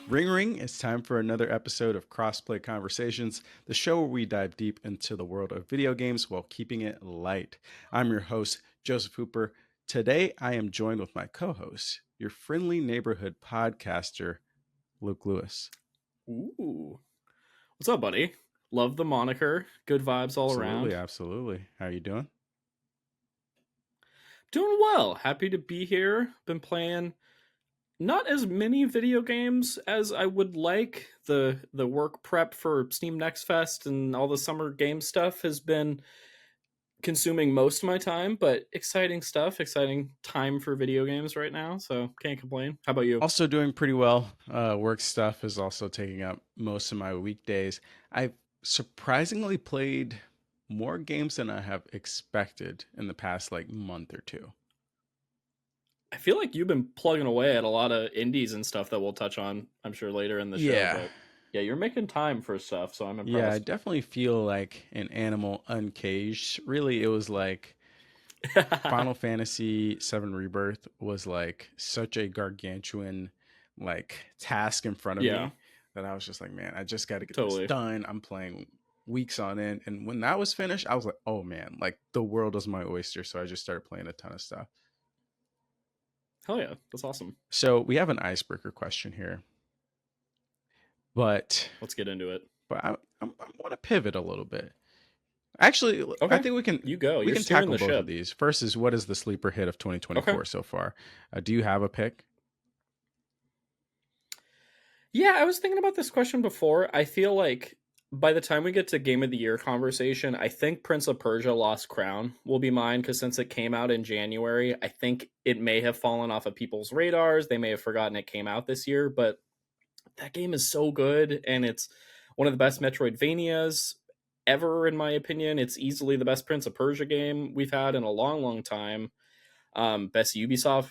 Ring ring, it's time for another episode of Crossplay Conversations, the show where we dive deep into the world of video games while keeping it light. I'm your host, Joseph Hooper. Today I am joined with my co-host, your friendly neighborhood podcaster, Luke Lewis. Ooh. What's up, buddy? Love the moniker. Good vibes all around. Absolutely. How are you doing? Doing well. Happy to be here. Been playing not as many video games as I would like. The work prep for Steam Next Fest and all the summer game stuff has been consuming most of my time, but exciting stuff. Exciting time for video games right now, so can't complain. How about you? Also doing pretty well. Work stuff is also taking up most of my weekdays. I've surprisingly played more games than I have expected in the past month or two. I feel like you've been plugging away at a lot of indies and stuff that we'll touch on, I'm sure, later in the show. But yeah, you're making time for stuff, so I'm impressed. Yeah, I definitely feel like an animal uncaged. Really, it was like Final Fantasy VII Rebirth was like such a gargantuan task in front of me that I was just like, man, I just got to get this done. I'm playing weeks on end. And when that was finished, I was like, oh man, like the world is my oyster. So I just started playing a ton of stuff. Hell yeah, that's awesome. So we have an icebreaker question here, but let's get into it. But I want to pivot a little bit. Actually, okay. I think we can. You go. We can tackle both of these. First is, what is the sleeper hit of 2024 so far? Do you have a pick? Yeah, I was thinking about this question before. I feel like by the time we get to Game of the Year conversation, I think Prince of Persia Lost Crown will be mine, because since it came out in January, I think it may have fallen off of people's radars. They may have forgotten it came out this year, but that game is so good, and it's one of the best Metroidvanias ever, in my opinion. It's easily the best Prince of Persia game we've had in a long, long time. Best Ubisoft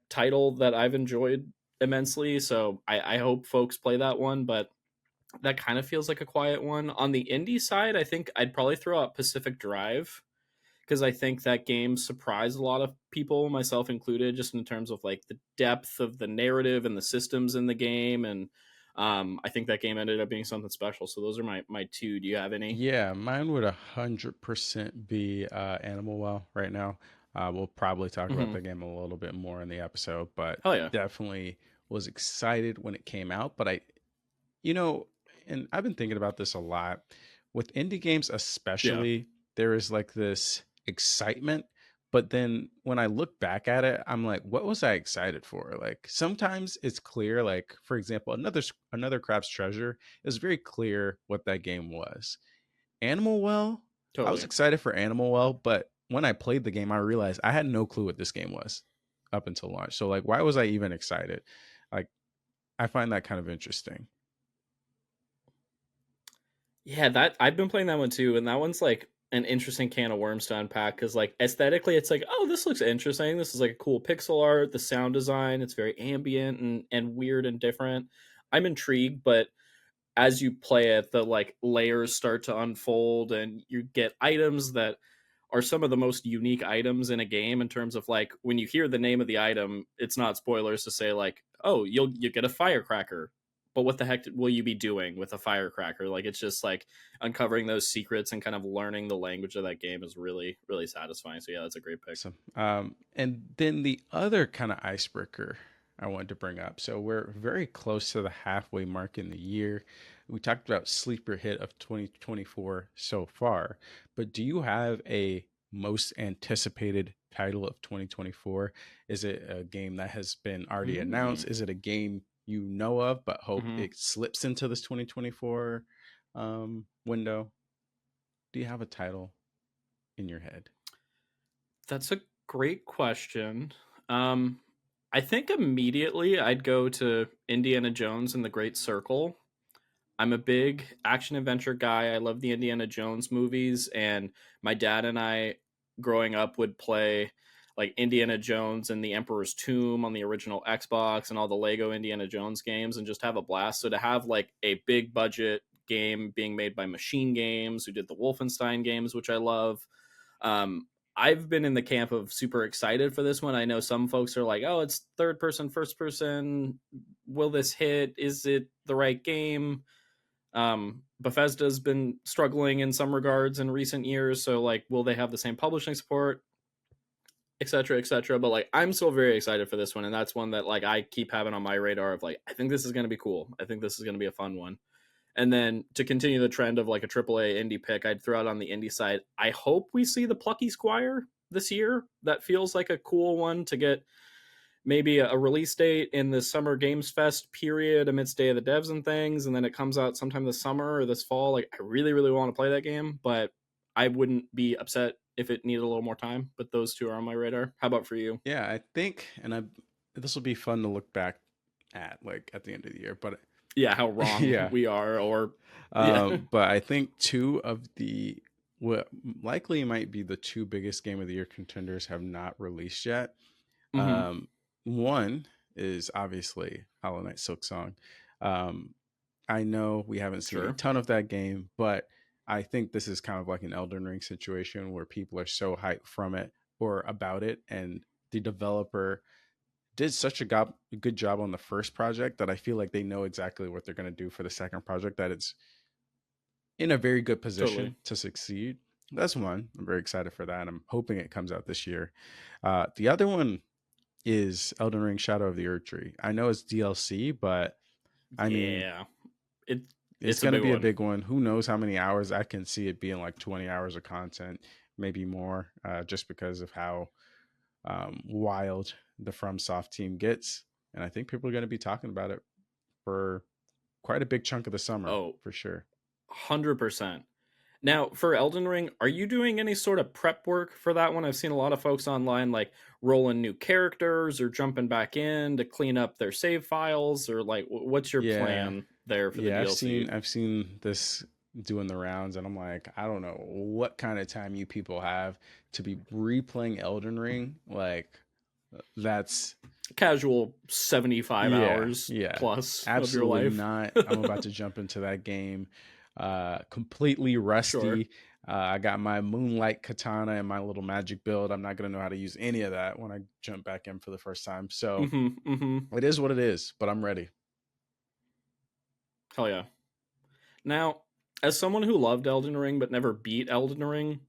title that I've enjoyed immensely, so I hope folks play that one, but that kind of feels like a quiet one. On the indie side, I think I'd probably throw out Pacific Drive, because I think that game surprised a lot of people, myself included, just in terms of like the depth of the narrative and the systems in the game. And I think that game ended up being something special. So those are my two. Do you have any? Yeah, mine would 100% be Animal Well right now. We'll probably talk about the game a little bit more in the episode, but definitely was excited when it came out. But and I've been thinking about this a lot with indie games, especially. There is like this excitement, but then when I look back at it, I'm like, what was I excited for? Like sometimes it's clear, like for example, another Crab's Treasure, it was very clear what that game was. Animal Well, I was excited for Animal Well, but when I played the game, I realized I had no clue what this game was up until launch. So like, why was I even excited? Like, I find that kind of interesting. Yeah, that I've been playing that one too, and that one's like an interesting can of worms to unpack, because like aesthetically it's like, oh, this looks interesting, this is like a cool pixel art, the sound design, it's very ambient and weird and different. I'm intrigued, but as you play it, the like layers start to unfold and you get items that are some of the most unique items in a game, in terms of like when you hear the name of the item, it's not spoilers to say like, oh, you get a firecracker, but what the heck will you be doing with a firecracker? Like, it's just like uncovering those secrets and kind of learning the language of that game is really, really satisfying. So yeah, that's a great pick. Awesome. And then the other kind of icebreaker I wanted to bring up. So we're very close to the halfway mark in the year. We talked about sleeper hit of 2024 so far, but do you have a most anticipated title of 2024? Is it a game that has been already announced? Is it a game you know of but hope it slips into this 2024 window? Do you have a title in your head? That's a great question. I think immediately I'd go to Indiana Jones and the Great Circle. I'm a big action adventure guy. I love the Indiana Jones movies, and my dad and I growing up would play like Indiana Jones and the Emperor's Tomb on the original Xbox and all the Lego Indiana Jones games, and just have a blast. So to have like a big budget game being made by Machine Games, who did the Wolfenstein games, which I love. I've been in the camp of super excited for this one. I know some folks are like, oh, it's third person, first person, will this hit? Is it the right game? Bethesda's been struggling in some regards in recent years, so like, will they have the same publishing support, etc., etc.? But like, I'm still very excited for this one, and that's one that like I keep having on my radar of like, I think this is going to be cool. I think this is going to be a fun one. And then to continue the trend of like a AAA indie pick, I'd throw out on the indie side. I hope we see the Plucky Squire this year. That feels like a cool one to get maybe a release date in the Summer Games Fest period amidst Day of the Devs and things, and then it comes out sometime this summer or this fall. Like, I really, really want to play that game, but I wouldn't be upset if it needed a little more time. But those two are on my radar. How about for you? Yeah, I think, this will be fun to look back at, like at the end of the year. But yeah, how wrong we are, or but I think two of the what likely might be the two biggest game of the year contenders have not released yet. Mm-hmm. One is obviously Hollow Knight Silksong. I know we haven't seen a ton of that game, but I think this is kind of like an Elden Ring situation where people are so hyped from it or about it, and the developer did such a good job on the first project that I feel like they know exactly what they're going to do for the second project, that it's in a very good position to succeed. That's one. I'm very excited for that. I'm hoping it comes out this year. The other one is Elden Ring Shadow of the Erdtree. I know it's DLC, but I mean, it's going to be a big one. Who knows how many hours? I can see it being like 20 hours of content, maybe more, just because of how wild the FromSoft team gets. And I think people are going to be talking about it for quite a big chunk of the summer. Oh, for sure. 100%. Now, for Elden Ring, are you doing any sort of prep work for that one? I've seen a lot of folks online like rolling new characters or jumping back in to clean up their save files, or like, what's your plan there for the DLC? I've seen this doing the rounds, and I'm like, I don't know what kind of time you people have to be replaying Elden Ring. Like, that's casual 75 hours plus absolutely of your life. Not. I'm about to jump into that game completely rusty. I got my Moonlight Katana and my little magic build. I'm not going to know how to use any of that when I jump back in for the first time. So it is what it is, but I'm ready. Hell yeah. Now, as someone who loved Elden Ring but never beat Elden Ring,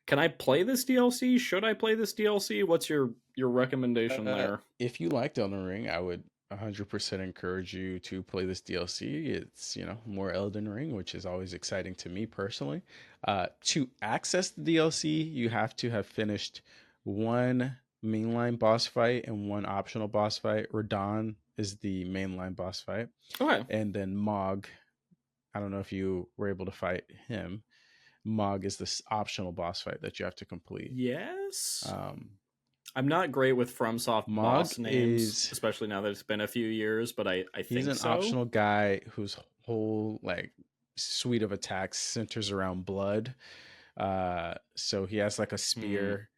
can I play this DLC? Should I play this DLC? What's your recommendation there? If you liked Elden Ring, I would 100% encourage you to play this DLC. It's, more Elden Ring, which is always exciting to me personally. To access the DLC, you have to have finished one mainline boss fight and one optional boss fight. Radahn is the mainline boss fight. Okay. And then Mog, I don't know if you were able to fight him. Mog is this optional boss fight that you have to complete. Yes. I'm not great with FromSoft boss names, especially now that it's been a few years, but I think he's an optional guy whose whole like suite of attacks centers around blood. So he has like a spear.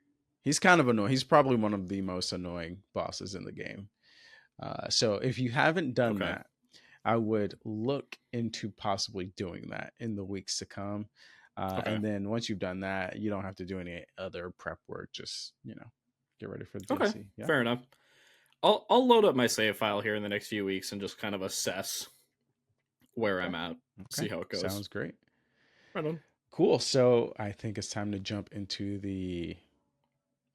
He's kind of annoying. He's probably one of the most annoying bosses in the game. So if you haven't done that, I would look into possibly doing that in the weeks to come. And then once you've done that, you don't have to do any other prep work. Just, get ready for the DLC. Okay, fair enough. I'll load up my save file here in the next few weeks and just kind of assess where I'm at. See how it goes. Sounds great. Right on. Cool. So I think it's time to jump into the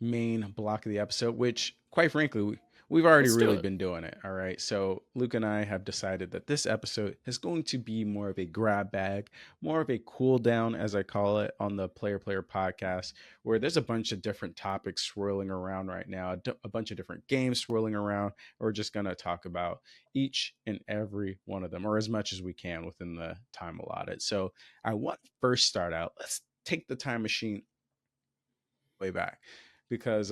main block of the episode, which, quite frankly, we've already really been doing it. All right. So Luke and I have decided that this episode is going to be more of a grab bag, more of a cool down, as I call it, on the Player podcast, where there's a bunch of different topics swirling around right now, a bunch of different games swirling around. We're just going to talk about each and every one of them, or as much as we can within the time allotted. So I want to first start out. Let's take the time machine way back, because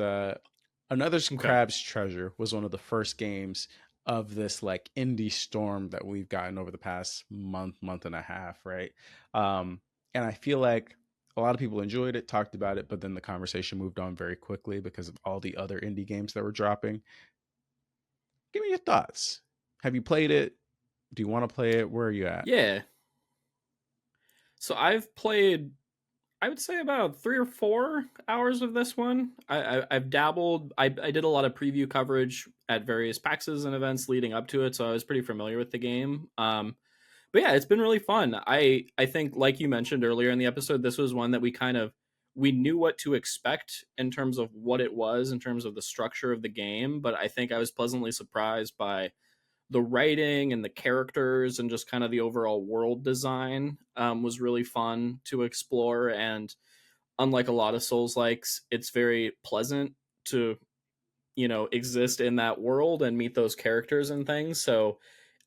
Another Crab's Treasure was one of the first games of this like indie storm that we've gotten over the past month and a half, right? And I feel like a lot of people enjoyed it, talked about it, but then the conversation moved on very quickly because of all the other indie games that were dropping. Give me your thoughts. Have you played it? Do you want to play it? Where are you at? Yeah. So I've played I would say about 3 or 4 hours of this one. I've dabbled. I did a lot of preview coverage at various PAXs and events leading up to it, so I was pretty familiar with the game. But yeah, it's been really fun. I think, like you mentioned earlier in the episode, this was one that we knew what to expect in terms of what it was, in terms of the structure of the game. But I think I was pleasantly surprised by the writing and the characters and just kind of the overall world design. Was really fun to explore. And unlike a lot of Souls likes, it's very pleasant to exist in that world and meet those characters and things. So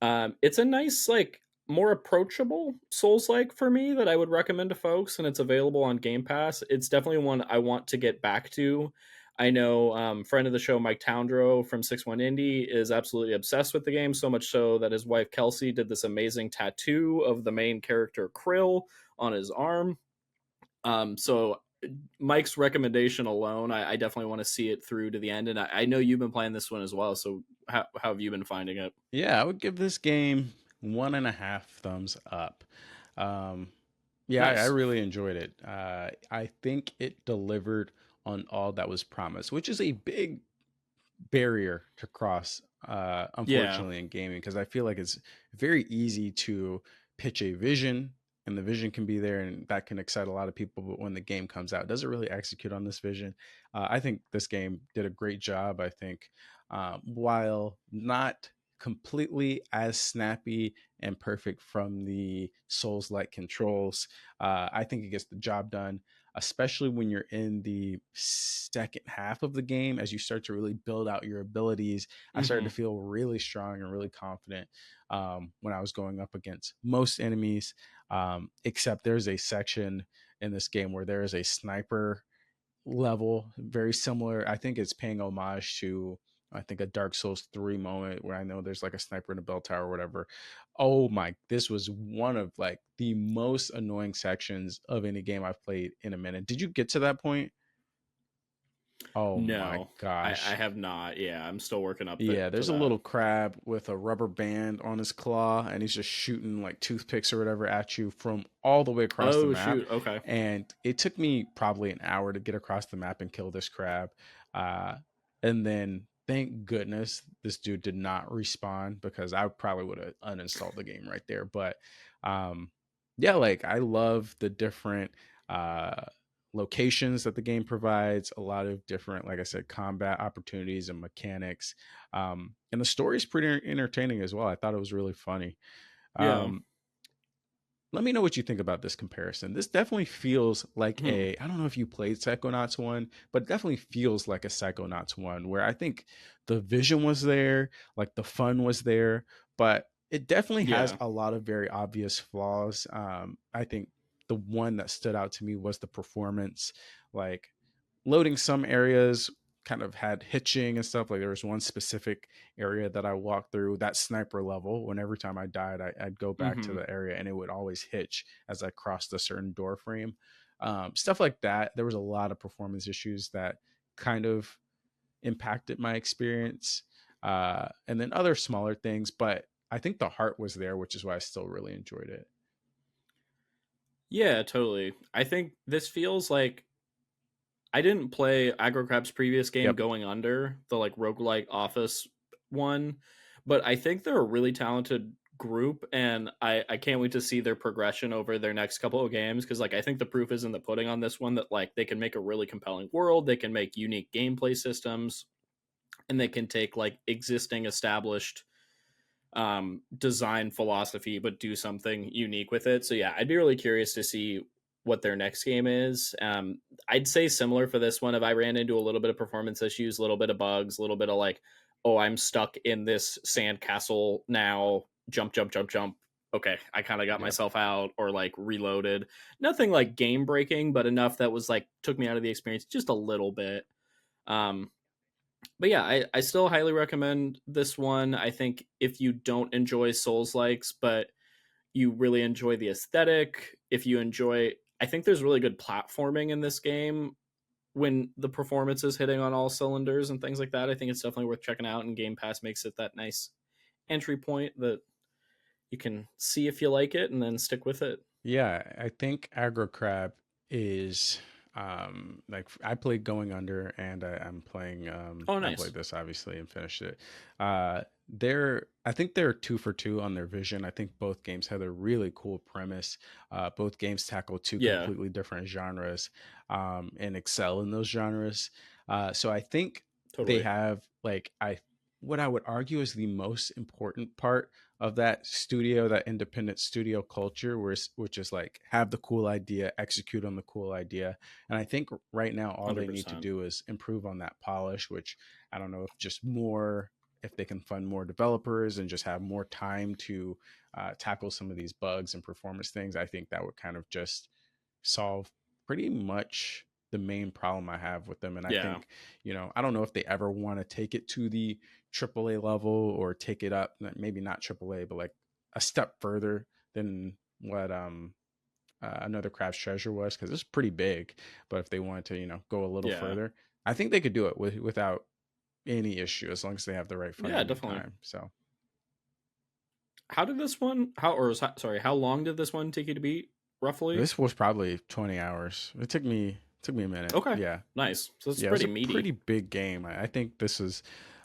it's a nice, like, more approachable Souls like for me that I would recommend to folks, and it's available on Game Pass. It's definitely one I want to get back to. I know friend of the show Mike Toundro from 61 Indie is absolutely obsessed with the game, so much so that his wife Kelsey did this amazing tattoo of the main character Krill on his arm. So Mike's recommendation alone, I definitely want to see it through to the end. And I know you've been playing this one as well. So how have you been finding it? Yeah, I would give this game 1.5 thumbs up. Yeah, I Nice. really enjoyed it. I think it delivered on all that was promised, which is a big barrier to cross, unfortunately, in gaming, because I feel like it's very easy to pitch a vision and the vision can be there and that can excite a lot of people. But when the game comes out, does it really execute on this vision? I think this game did a great job. I think while not completely as snappy and perfect from the Souls-like controls, I think it gets the job done, especially when you're in the second half of the game. As you start to really build out your abilities, I started to feel really strong and really confident when I was going up against most enemies, except there's a section in this game where there is a sniper level very similar. I think it's paying homage to, I think, a Dark Souls 3 moment where I know there's like a sniper in a bell tower or whatever. Oh my, this was one of like the most annoying sections of any game I've played in a minute. Did you get to that point? Oh my No, I gosh. have not. Yeah, I'm still working up Yeah, to there's a that. little crab with a rubber band on his claw, and he's just shooting like toothpicks or whatever at you from all the way across the Oh, map. shoot. Okay. And it took me probably an hour to get across the map and kill this crab. Uh, and then thank goodness this dude did not respawn, because I probably would have uninstalled the game right there. But yeah, like I love the different uh, locations that the game provides, a lot of different, like I said, combat opportunities and mechanics. And the story is pretty entertaining as well. I thought it was really funny. Yeah. Um, let me know what you think about this comparison. This definitely feels like I don't know if you played Psychonauts 1, but it definitely feels like a Psychonauts 1, where I think the vision was there, like the fun was there, but it definitely has Yeah. a lot of very obvious flaws. I think the one that stood out to me was the performance. Like, loading some areas kind of had hitching and stuff. Like, there was one specific area that I walked through, that sniper level, when every time I died, I'd go back to the area and it would always hitch as I crossed a certain door frame. Stuff like that. There was a lot of performance issues that kind of impacted my experience. And then other smaller things, but I think the heart was there, which is why I still really enjoyed it. Yeah, totally. I think this feels like I didn't play Aggro Crab's previous game, Yep. Going Under, the like roguelike office one, but I think they're a really talented group, and I can't wait to see their progression over their next couple of games, because like I think the proof is in the pudding on this one, that like they can make a really compelling world, they can make unique gameplay systems, and they can take like existing established design philosophy but do something unique with it. So yeah, I'd be really curious to see what their next game is. I'd say similar for this one. If I ran into a little bit of performance issues, a little bit of bugs, a little bit of like, oh, I'm stuck in this sand castle now, jump jump jump jump, okay, I kind of got Yep. myself out, or like reloaded. Nothing like game breaking, but enough that was like took me out of the experience just a little bit. um but yeah, I still highly recommend this one. I think if you don't enjoy Souls likes, but you really enjoy the aesthetic, if you enjoy, I think there's really good platforming in this game when the performance is hitting on all cylinders and things like that. I think it's definitely worth checking out, and Game Pass makes it that nice entry point that you can see if you like it and then stick with it. Yeah, I think Aggro Crab is like I played Going Under, and I'm playing Oh, I nice. played this obviously and finished it. I think they're 2 for 2 on their vision. I think both games had a really cool premise. Both games tackle two completely different genres, and excel in those genres. So I think they have like what I would argue is the most important part of that studio, that independent studio culture, which is like have the cool idea, execute on the cool idea. And I think right now all 100%. they need to do is improve on that polish, which I don't know if they can fund more developers and just have more time to tackle some of these bugs and performance things. I think that would kind of just solve pretty much the main problem I have with them. And I think, I don't know if they ever want to take it to the AAA level or take it up, maybe not AAA, but like a step further than what Another Craft's Treasure was, because it's pretty big. But if they wanted to, go a little further, I think they could do it without any issue, as long as they have the right funding and time. So how long did this one take you to beat, roughly? This was probably 20 hours. It took me a minute. Okay. Yeah. Nice. So it's pretty meaty. Pretty big game. I think this is,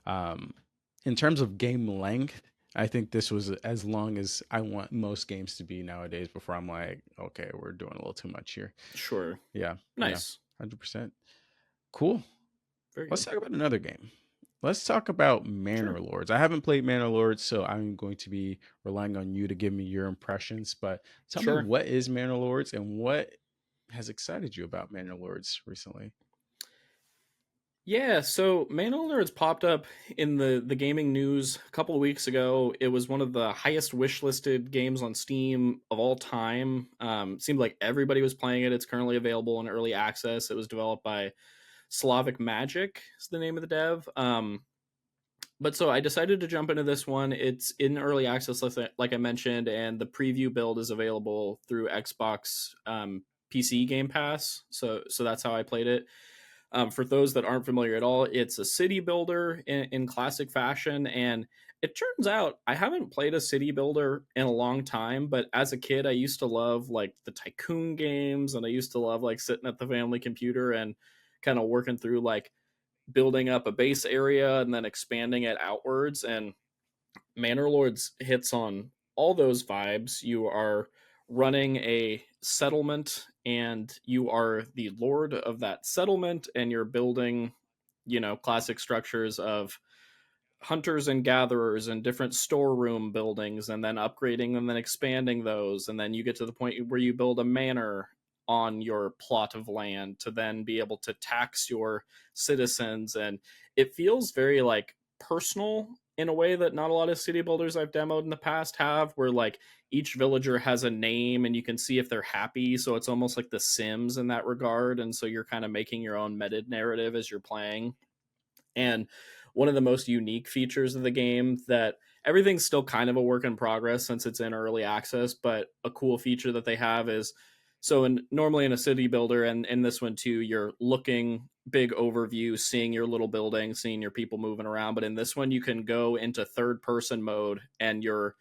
in terms of game length, I think this was as long as I want most games to be nowadays before I'm like, okay, we're doing a little too much here. Sure. Yeah. Nice. Yeah, 100%. Cool. Let's talk about another game. Let's talk about Manor Lords. I haven't played Manor Lords, so I'm going to be relying on you to give me your impressions. But tell me, what is Manor Lords and what has excited you about Manor Lords recently? Yeah, so Manor Lords popped up in the gaming news a couple of weeks ago. It was one of the highest wishlisted games on Steam of all time. Seemed like everybody was playing it. It's currently available in early access. It was developed by Slavic Magic is the name of the dev. But so I decided to jump into this one. It's in early access, like I mentioned, and the preview build is available through Xbox PC Game Pass. So that's how I played it. For those that aren't familiar at all, it's a city builder in classic fashion. And it turns out I haven't played a city builder in a long time, but as a kid, I used to love like the tycoon games, and I used to love like sitting at the family computer and kind of working through like building up a base area and then expanding it outwards. And Manor Lords hits on all those vibes. You are running a settlement and you are the lord of that settlement, and you're building, classic structures of hunters and gatherers and different storeroom buildings, and then upgrading and then expanding those. And then you get to the point where you build a manor on your plot of land to then be able to tax your citizens. And it feels very like personal in a way that not a lot of city builders I've demoed in the past have, where like each villager has a name and you can see if they're happy. So it's almost like The Sims in that regard. And so you're kind of making your own meta narrative as you're playing. And one of the most unique features of the game, that everything's still kind of a work in progress since it's in early access, but a cool feature that they have is, so normally in a city builder, and in this one too, you're looking big overview, seeing your little building, seeing your people moving around. But in this one, you can go into third person mode and you're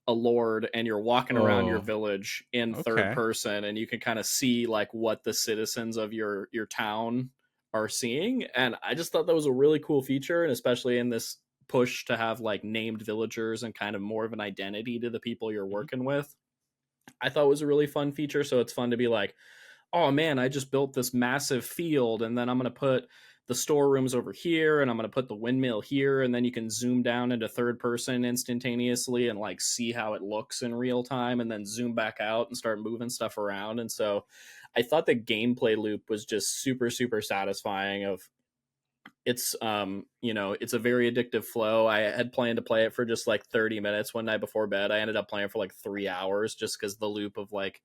a lord and you're walking around your village in third person, and you can kind of see like what the citizens of your town are seeing. And I just thought that was a really cool feature, and especially in this push to have like named villagers and kind of more of an identity to the people you're working with, I thought it was a really fun feature. So it's fun to be like, oh man, I just built this massive field, and then I'm going to put the storerooms over here, and I'm going to put the windmill here, and then you can zoom down into third person instantaneously and like see how it looks in real time, and then zoom back out and start moving stuff around. And so I thought the gameplay loop was just super, super satisfying. It's it's a very addictive flow. I had planned to play it for just like 30 minutes one night before bed. I ended up playing for like 3 hours, just because the loop of like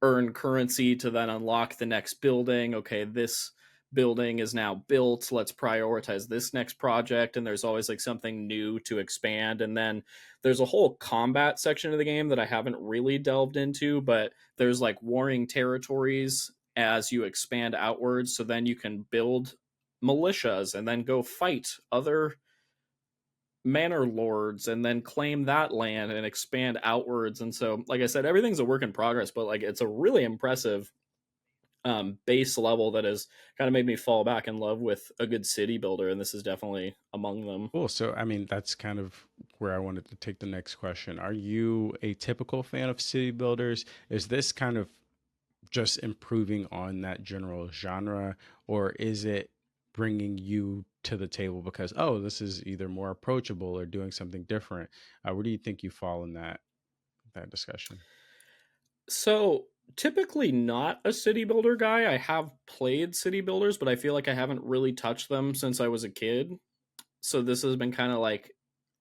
earn currency to then unlock the next building. Okay, this building is now built, let's prioritize this next project. And there's always like something new to expand. And then there's a whole combat section of the game that I haven't really delved into, but there's like warring territories as you expand outwards. So then you can build militias and then go fight other manor lords and then claim that land and expand outwards. And so, like I said, everything's a work in progress, but like it's a really impressive base level that has kind of made me fall back in love with a good city builder, and this is definitely among them. Cool. So, I mean, that's kind of where I wanted to take the next question. Are you a typical fan of city builders? Is this kind of just improving on that general genre, or is it bringing you to the table because, oh, this is either more approachable or doing something different? Where do you think you fall in that discussion? So typically not a city builder guy. I have played city builders, but I feel like I haven't really touched them since I was a kid. So this has been kind of like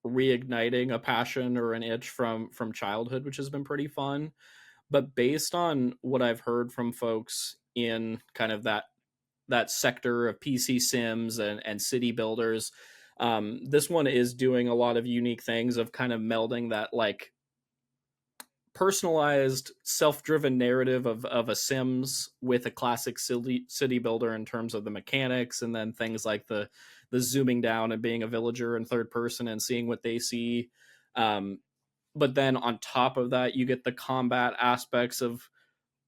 reigniting a passion or an itch from childhood, which has been pretty fun. But based on what I've heard from folks in kind of that sector of PC Sims and city builders, this one is doing a lot of unique things of kind of melding that like personalized self-driven narrative of a Sims with a classic city builder in terms of the mechanics, and then things like the zooming down and being a villager in third person and seeing what they see. But then on top of that, you get the combat aspects of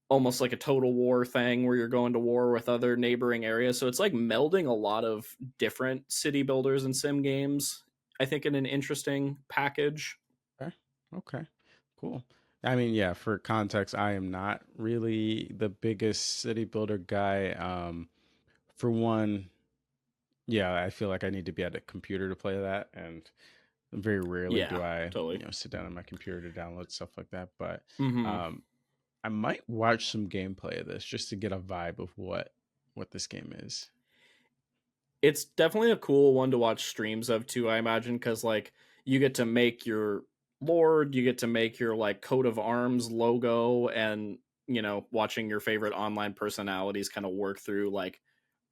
almost like a total war thing where you're going to war with other neighboring areas. So it's like melding a lot of different city builders and sim games, I think, in an interesting package. Okay. Okay. Cool. I mean, yeah, for context, I am not really the biggest city builder guy. For one, yeah, I feel like I need to be at a computer to play that, and very rarely Yeah, do I, totally. sit down on my computer to download stuff like that. But Mm-hmm. um, I might watch some gameplay of this just to get a vibe of what this game is. It's definitely a cool one to watch streams of too, I imagine, because like you get to make your lord, you get to make your like coat of arms logo, and watching your favorite online personalities kind of work through like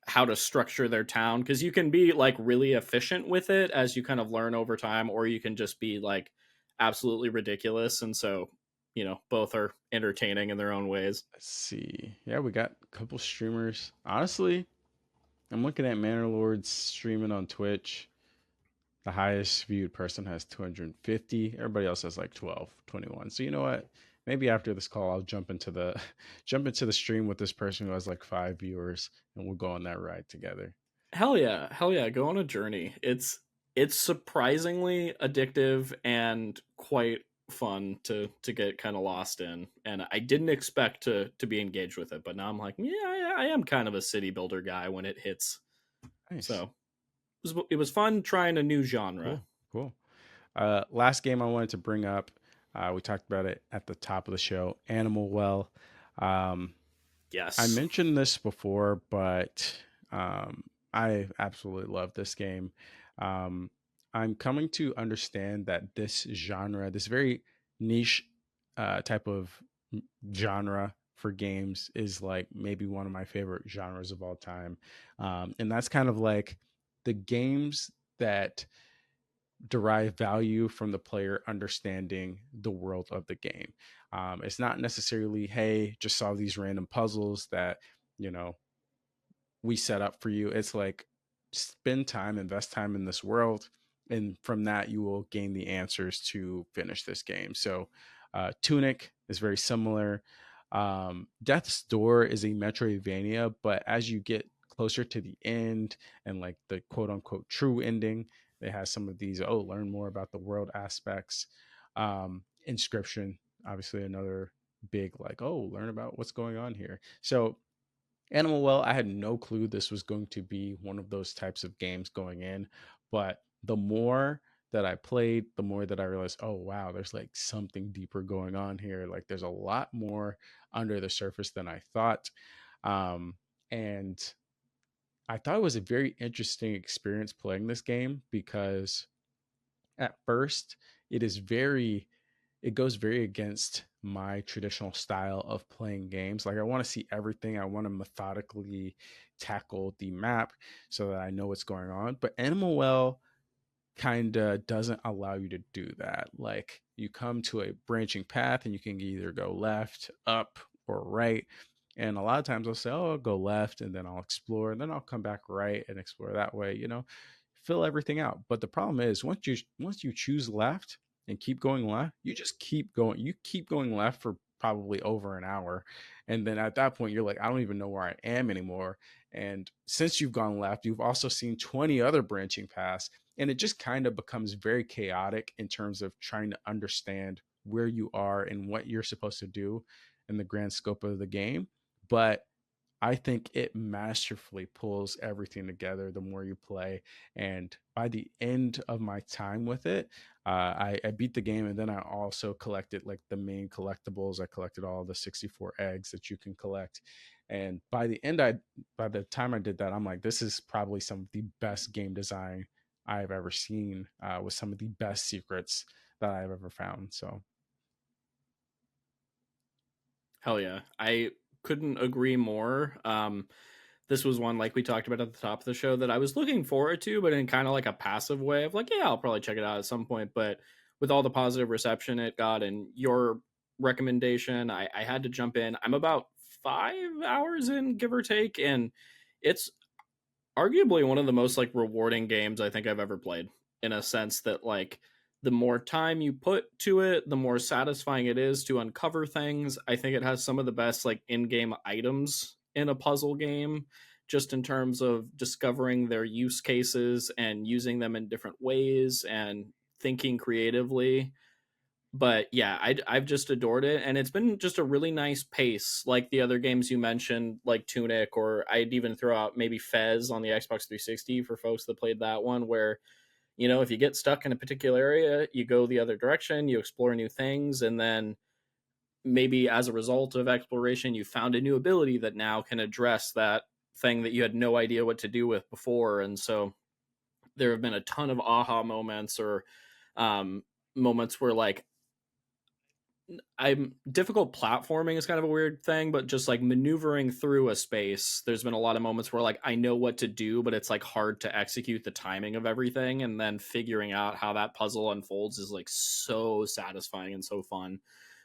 how to structure their town, because you can be like really efficient with it as you kind of learn over time, or you can just be like absolutely ridiculous. And so both are entertaining in their own ways. Let's see. Yeah, we got a couple streamers. Honestly, I'm looking at Manor Lords streaming on Twitch. The highest viewed person has 250. Everybody else has like 12, 21. So you know what? Maybe after this call, I'll jump into the jump into the stream with this person who has like 5 viewers, and we'll go on that ride together. Hell yeah, go on a journey. It's surprisingly addictive and quite fun to get kind of lost in, and I didn't expect to be engaged with it, but now I'm like, yeah, I am kind of a city builder guy when it hits. Nice. So it was fun trying a new genre. Cool. Cool. Last game I wanted to bring up. We talked about it at the top of the show. Animal Well. I Yes. mentioned this before, but I absolutely love this game. Um, I'm coming to understand that this genre, this very niche type of genre for games, is like maybe one of my favorite genres of all time. And that's kind of like the games that derive value from the player understanding the world of the game. It's not necessarily, hey, just solve these random puzzles that, you know, we set up for you. It's like spend time, invest time in this world, and from that you will gain the answers to finish this game. So Tunic is very similar. Death's Door is a Metroidvania, but as you get closer to the end and like the quote unquote true ending, it has some of these, oh, learn more about the world aspects. Inscription, obviously another big like, oh, learn about what's going on here. So Animal Well, I had no clue this was going to be one of those types of games going in, but the more that I played, the more that I realized, oh wow, there's like something deeper going on here. Like there's a lot more under the surface than I thought. And I thought it was a very interesting experience playing this game because at first it is very it goes very against my traditional style of playing games. Like I want to see everything. I want to methodically tackle the map so that I know what's going on. But Animal Well kind of doesn't allow you to do that. Like you come to a branching path and you can either go left, up, or right. And a lot of times I'll say, oh, I'll go left and then I'll explore and then I'll come back right and explore that way, fill everything out. But the problem is once you choose left and keep going left, you just keep going. You keep going left for probably over an hour. And then at that point, you're like, I don't even know where I am anymore. And since you've gone left, you've also seen 20 other branching paths. And it just kind of becomes very chaotic in terms of trying to understand where you are and what you're supposed to do in the grand scope of the game. But I think it masterfully pulls everything together the more you play. And by the end of my time with it, I beat the game, and then I also collected like the main collectibles. I collected all the 64 eggs that you can collect. And by the time I did that, I'm like, this is probably some of the best game design I've ever seen, with some of the best secrets that I've ever found. So, hell yeah, I couldn't agree more. This was one, like we talked about at the top of the show, that I was looking forward to, but in kind of like a passive way of like, yeah, I'll probably check it out at some point. But with all the positive reception it got and your recommendation, I had to jump in. I'm about 5 hours in, give or take, and it's arguably one of the most like rewarding games I think I've ever played, in a sense that like the more time you put to it, the more satisfying it is to uncover things. I think it has some of the best like in-game items in a puzzle game, just in terms of discovering their use cases and using them in different ways and thinking creatively. But yeah, I've just adored it, and it's been just a really nice pace, like the other games you mentioned, like Tunic, or I'd even throw out maybe Fez on the Xbox 360 for folks that played that one, where if you get stuck in a particular area, you go the other direction, you explore new things, and then maybe as a result of exploration, you found a new ability that now can address that thing that you had no idea what to do with before. And so there have been a ton of aha moments, or moments where like I'm difficult platforming is kind of a weird thing, but just like maneuvering through a space, there's been a lot of moments where like I know what to do, but it's like hard to execute the timing of everything, and then figuring out how that puzzle unfolds is like so satisfying and so fun.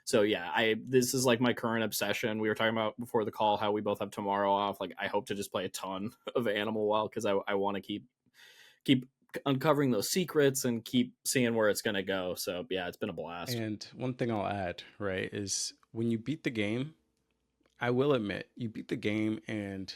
So yeah, I this is like my current obsession. We were talking about before the call how we both have tomorrow off. Like I hope to just play a ton of Animal Well, because I want to keep uncovering those secrets and keep seeing where it's going to go. So yeah, it's been a blast. and one thing I'll add, right, is when you beat the game, I will admit you beat the game, and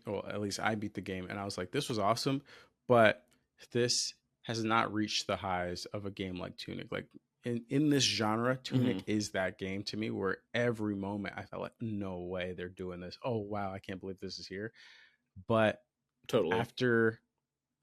well, at least I beat the game, and I was like, this was awesome, but this has not reached the highs of a game like Tunic. Like in this genre, Tunic is that game to me, where every moment I felt like, no way they're doing this. Oh wow, I can't believe this is here. But Totally. after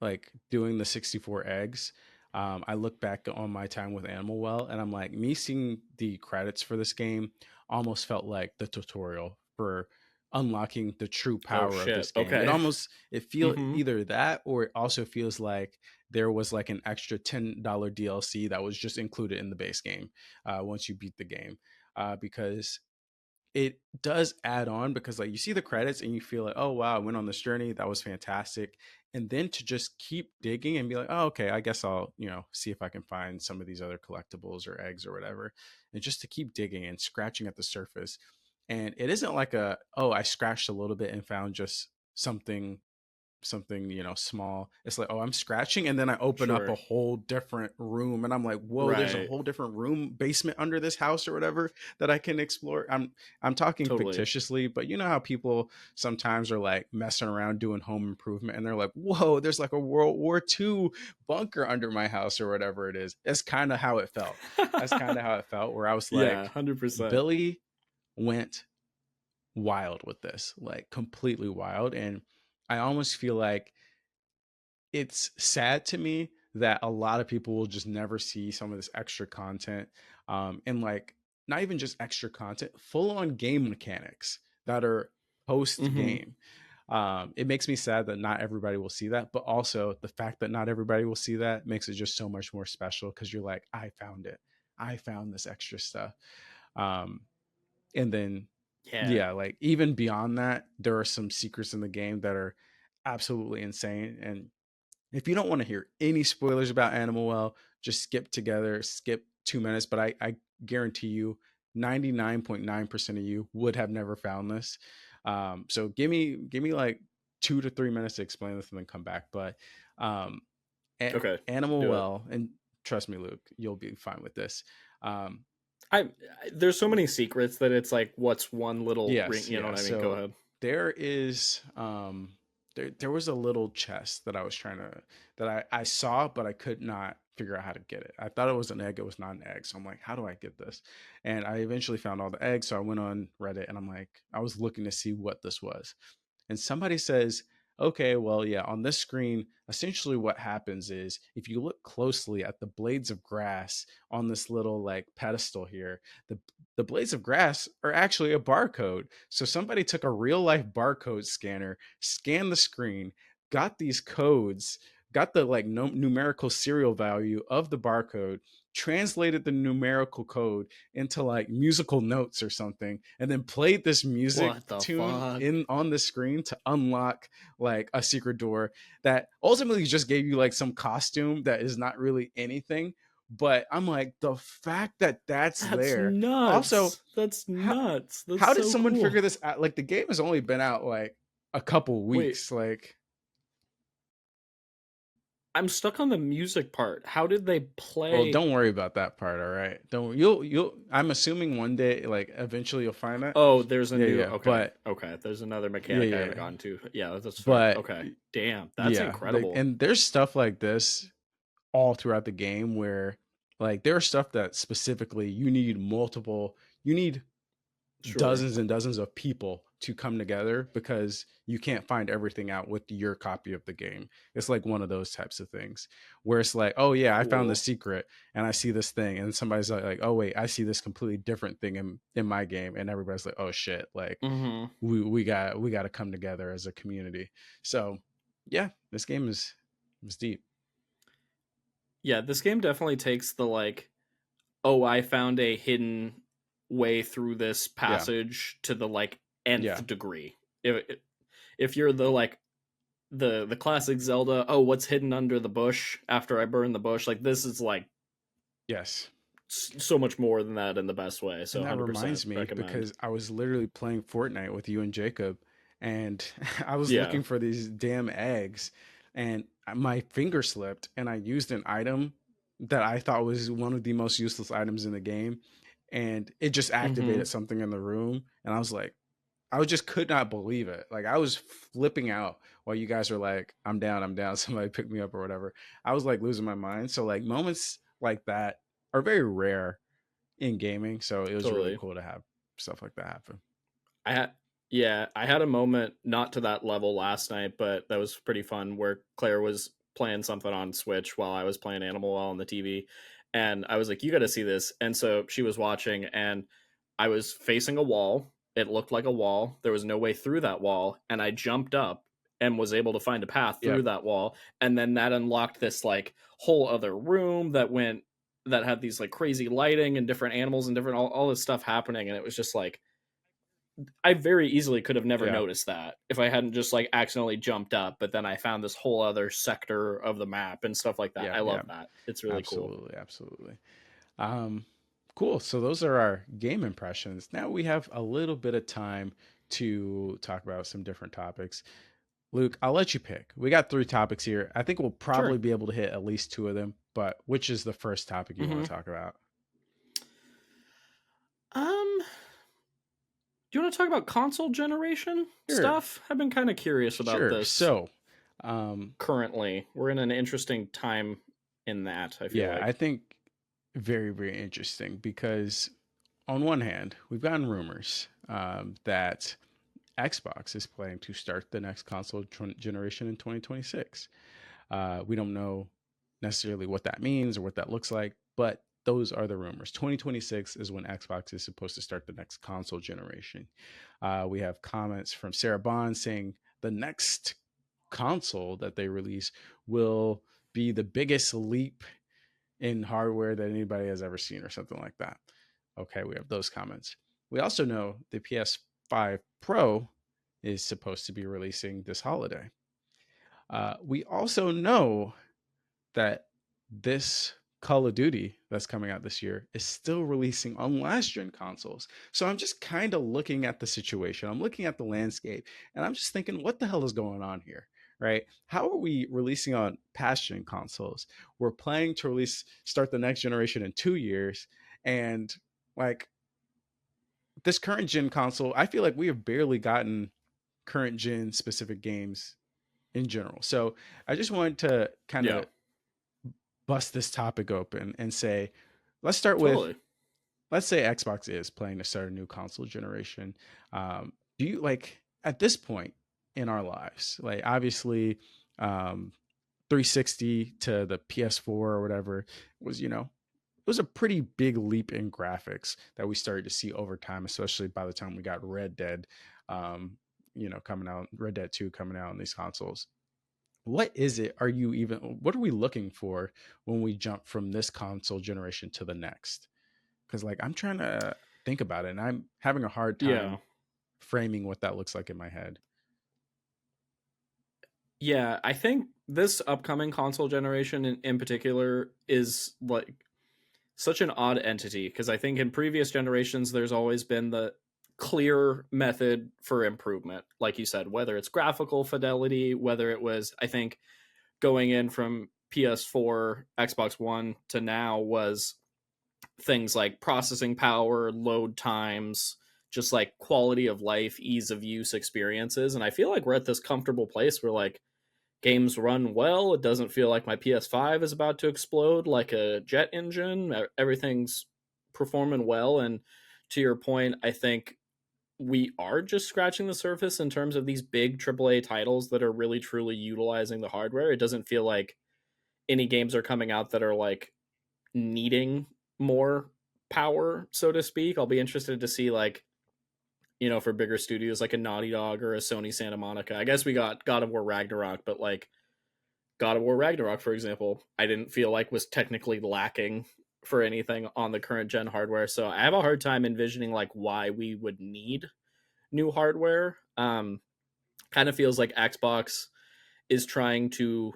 like doing the 64 eggs, I look back on my time with Animal Well, and I'm like, me seeing the credits for this game almost felt like the tutorial for unlocking the true Oh power of shit. this game. Okay. It feels either that, or it also feels like there was like an extra $10 DLC that was just included in the base game once you beat the game, because it does add on, because like you see the credits and you feel like, oh wow, I went on this journey, that was fantastic. And then to just keep digging and be like, oh okay, I guess I'll see if I can find some of these other collectibles or eggs or whatever, and just to keep digging and scratching at the surface. And it isn't like I scratched a little bit and found just something small. It's like, oh, I'm scratching, and then I open up a whole different room, and I'm like, whoa, there's a whole different room, basement under this house or whatever, that I can explore. I'm talking fictitiously, but you know how people sometimes are like messing around doing home improvement, and they're like, whoa, there's like a World War II bunker under my house or whatever it is. That's kind of how it felt. That's kind of how it felt, where I was like, yeah, 100%. Billy went wild with this, like completely wild. And I almost feel like it's sad to me that a lot of people will just never see some of this extra content, and like not even just extra content, full on game mechanics that are post game. It makes me sad that not everybody will see that, but also the fact that not everybody will see that makes it just so much more special, because you're like, I found it, I found this extra stuff. And then yeah, like even beyond that, there are some secrets in the game that are absolutely insane. And if you don't want to hear any spoilers about Animal Well, just skip 2 minutes. But I guarantee you 99.9% of you would have never found this. So give me like 2 to 3 minutes to explain this and then come back. But Okay, Animal Well, and trust me, Luke, you'll be fine with this. There's so many secrets that it's like, what's one little ring? You know what I mean? So Go ahead. there is there was a little chest that I was I saw, but I could not figure out how to get it. I thought it was an egg. It was not an egg. So I'm like, how do I get this? And I eventually found all the eggs. So I went on Reddit and I'm like, I was looking to see what this was. And somebody says, okay, well, yeah, on this screen, essentially what happens is if you look closely at the blades of grass on this little like pedestal here, the blades of grass are actually a barcode. So somebody took a real life barcode scanner, scanned the screen, got these codes, got the like numerical serial value of the barcode, translated the numerical code into like musical notes or something, and then played this music tune in on the screen to unlock like a secret door that ultimately just gave you like some costume that is not really anything. But I'm like, the fact that that's there. Nuts. Also, that's nuts. That's how did someone figure this out? Like, the game has only been out like a couple weeks. Wait. Like, I'm stuck on the music part. How did they play? Well, don't worry about that part. All right, don't you'll. I'm assuming one day, like eventually, you'll find that. Oh, there's a new. Yeah, okay, but okay. There's another mechanic I haven't gotten to. Yeah, that's fair. But okay. Damn, that's incredible. And there's stuff like this all throughout the game where, like, there's stuff that specifically you need dozens and dozens of people to come together because you can't find everything out with your copy of the game. It's like one of those types of things where it's like, oh yeah, I found the secret and I see this thing, and somebody's like, oh wait, I see this completely different thing in my game, and everybody's like, oh shit, like we got to come together as a community. So yeah, this game is deep. Yeah, this game definitely takes the like, oh, I found a hidden way through this passage to the like nth degree. If you're the like the classic Zelda, oh, what's hidden under the bush after I burn the bush, like this is like so much more than that in the best way. So and that reminds me because I was literally playing Fortnite with you and Jacob, and I was looking for these damn eggs, and my finger slipped, and I used an item that I thought was one of the most useless items in the game, and it just activated something in the room, and I was like, I just could not believe it. Like, I was flipping out while you guys were like, I'm down, somebody pick me up or whatever. I was like losing my mind. So like moments like that are very rare in gaming, so it was really cool to have stuff like that happen. I had a moment not to that level last night, but that was pretty fun, where Claire was playing something on Switch while I was playing Animal Well on the TV, and I was like, you got to see this. And so she was watching, and I was facing a wall. It looked like a wall. There was no way through that wall, and I jumped up and was able to find a path through that wall, and then that unlocked this like whole other room that had these like crazy lighting and different animals and different all this stuff happening, and it was just like, I very easily could have never noticed that if I hadn't just like accidentally jumped up, but then I found this whole other sector of the map and stuff like that. I love that. It's really cool. Absolutely. Cool. So those are our game impressions. Now we have a little bit of time to talk about some different topics. Luke, I'll let you pick. We got 3 topics here. I think we'll probably be able to hit at least 2 of them, but which is the first topic you want to talk about? Do you want to talk about console generation stuff? I've been kind of curious about this. So, currently, we're in an interesting time in that, I feel like. I think very, very interesting because on one hand, we've gotten rumors that Xbox is planning to start the next console generation in 2026. We don't know necessarily what that means or what that looks like, but those are the rumors. 2026 is when Xbox is supposed to start the next console generation. We have comments from Sarah Bond saying the next console that they release will be the biggest leap in hardware that anybody has ever seen or something like that. Okay, we have those comments. We also know the PS5 Pro is supposed to be releasing this holiday. We also know that this Call of Duty that's coming out this year is still releasing on last gen consoles. So I'm just kind of looking at the situation. I'm looking at the landscape, and I'm just thinking, what the hell is going on here? Right? How are we releasing on past gen consoles? We're planning to start the next generation in 2 years, and like this current gen console, I feel like we have barely gotten current gen specific games in general. So I just wanted to kind of bust this topic open and say, let's start with, let's say Xbox is planning to start a new console generation. Do you like at this point in our lives, like obviously, 360 to the PS4 or whatever was, it was a pretty big leap in graphics that we started to see over time, especially by the time we got Red Dead, coming out, Red Dead 2 coming out on these consoles. What is it? What are we looking for when we jump from this console generation to the next? Because like I'm trying to think about it and I'm having a hard time framing what that looks like in my head. Yeah, I think this upcoming console generation in particular is like such an odd entity, because I think in previous generations there's always been the clear method for improvement, like you said, whether it's graphical fidelity, whether it was, I think, going in from PS4, Xbox One to now was things like processing power, load times, just like quality of life, ease of use experiences. And I feel like we're at this comfortable place where like games run well. It doesn't feel like my PS5 is about to explode like a jet engine. Everything's performing well. And to your point, I think we are just scratching the surface in terms of these big AAA titles that are really truly utilizing the hardware. It doesn't feel like any games are coming out that are like needing more power, so to speak. I'll be interested to see, like, for bigger studios like a Naughty Dog or a Sony Santa Monica. I guess we got God of War Ragnarok, but like God of War Ragnarok, for example, I didn't feel like was technically lacking for anything on the current gen hardware. So I have a hard time envisioning like why we would need new hardware. Kind of feels like Xbox is trying to,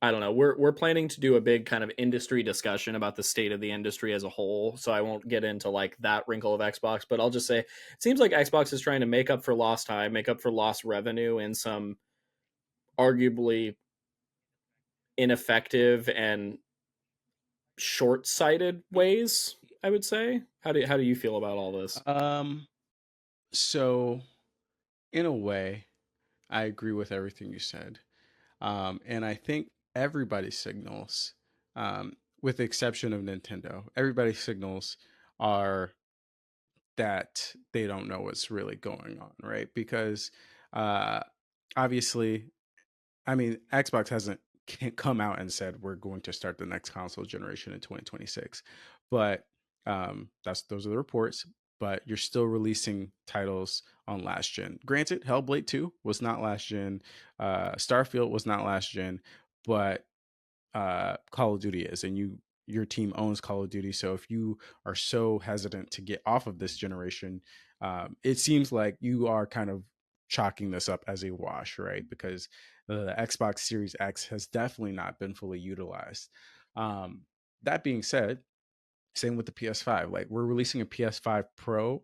I don't know. We're planning to do a big kind of industry discussion about the state of the industry as a whole, so I won't get into like that wrinkle of Xbox, but I'll just say it seems like Xbox is trying to make up for lost time, make up for lost revenue in some arguably ineffective and short-sighted ways, I would say. How do you feel about all this? So in a way, I agree with everything you said. And I think everybody's signals, with the exception of Nintendo, everybody's signals are that they don't know what's really going on, right? Because uh, obviously, I mean, Xbox hasn't come out and said we're going to start the next console generation in 2026, but those are the reports. But you're still releasing titles on last gen. Granted, Hellblade 2 was not last gen, Starfield was not last gen, but Call of Duty is, and your team owns Call of Duty. So if you are so hesitant to get off of this generation, it seems like you are kind of chalking this up as a wash, right? Because the Xbox Series X has definitely not been fully utilized. That being said, same with the PS5. Like we're releasing a PS5 Pro.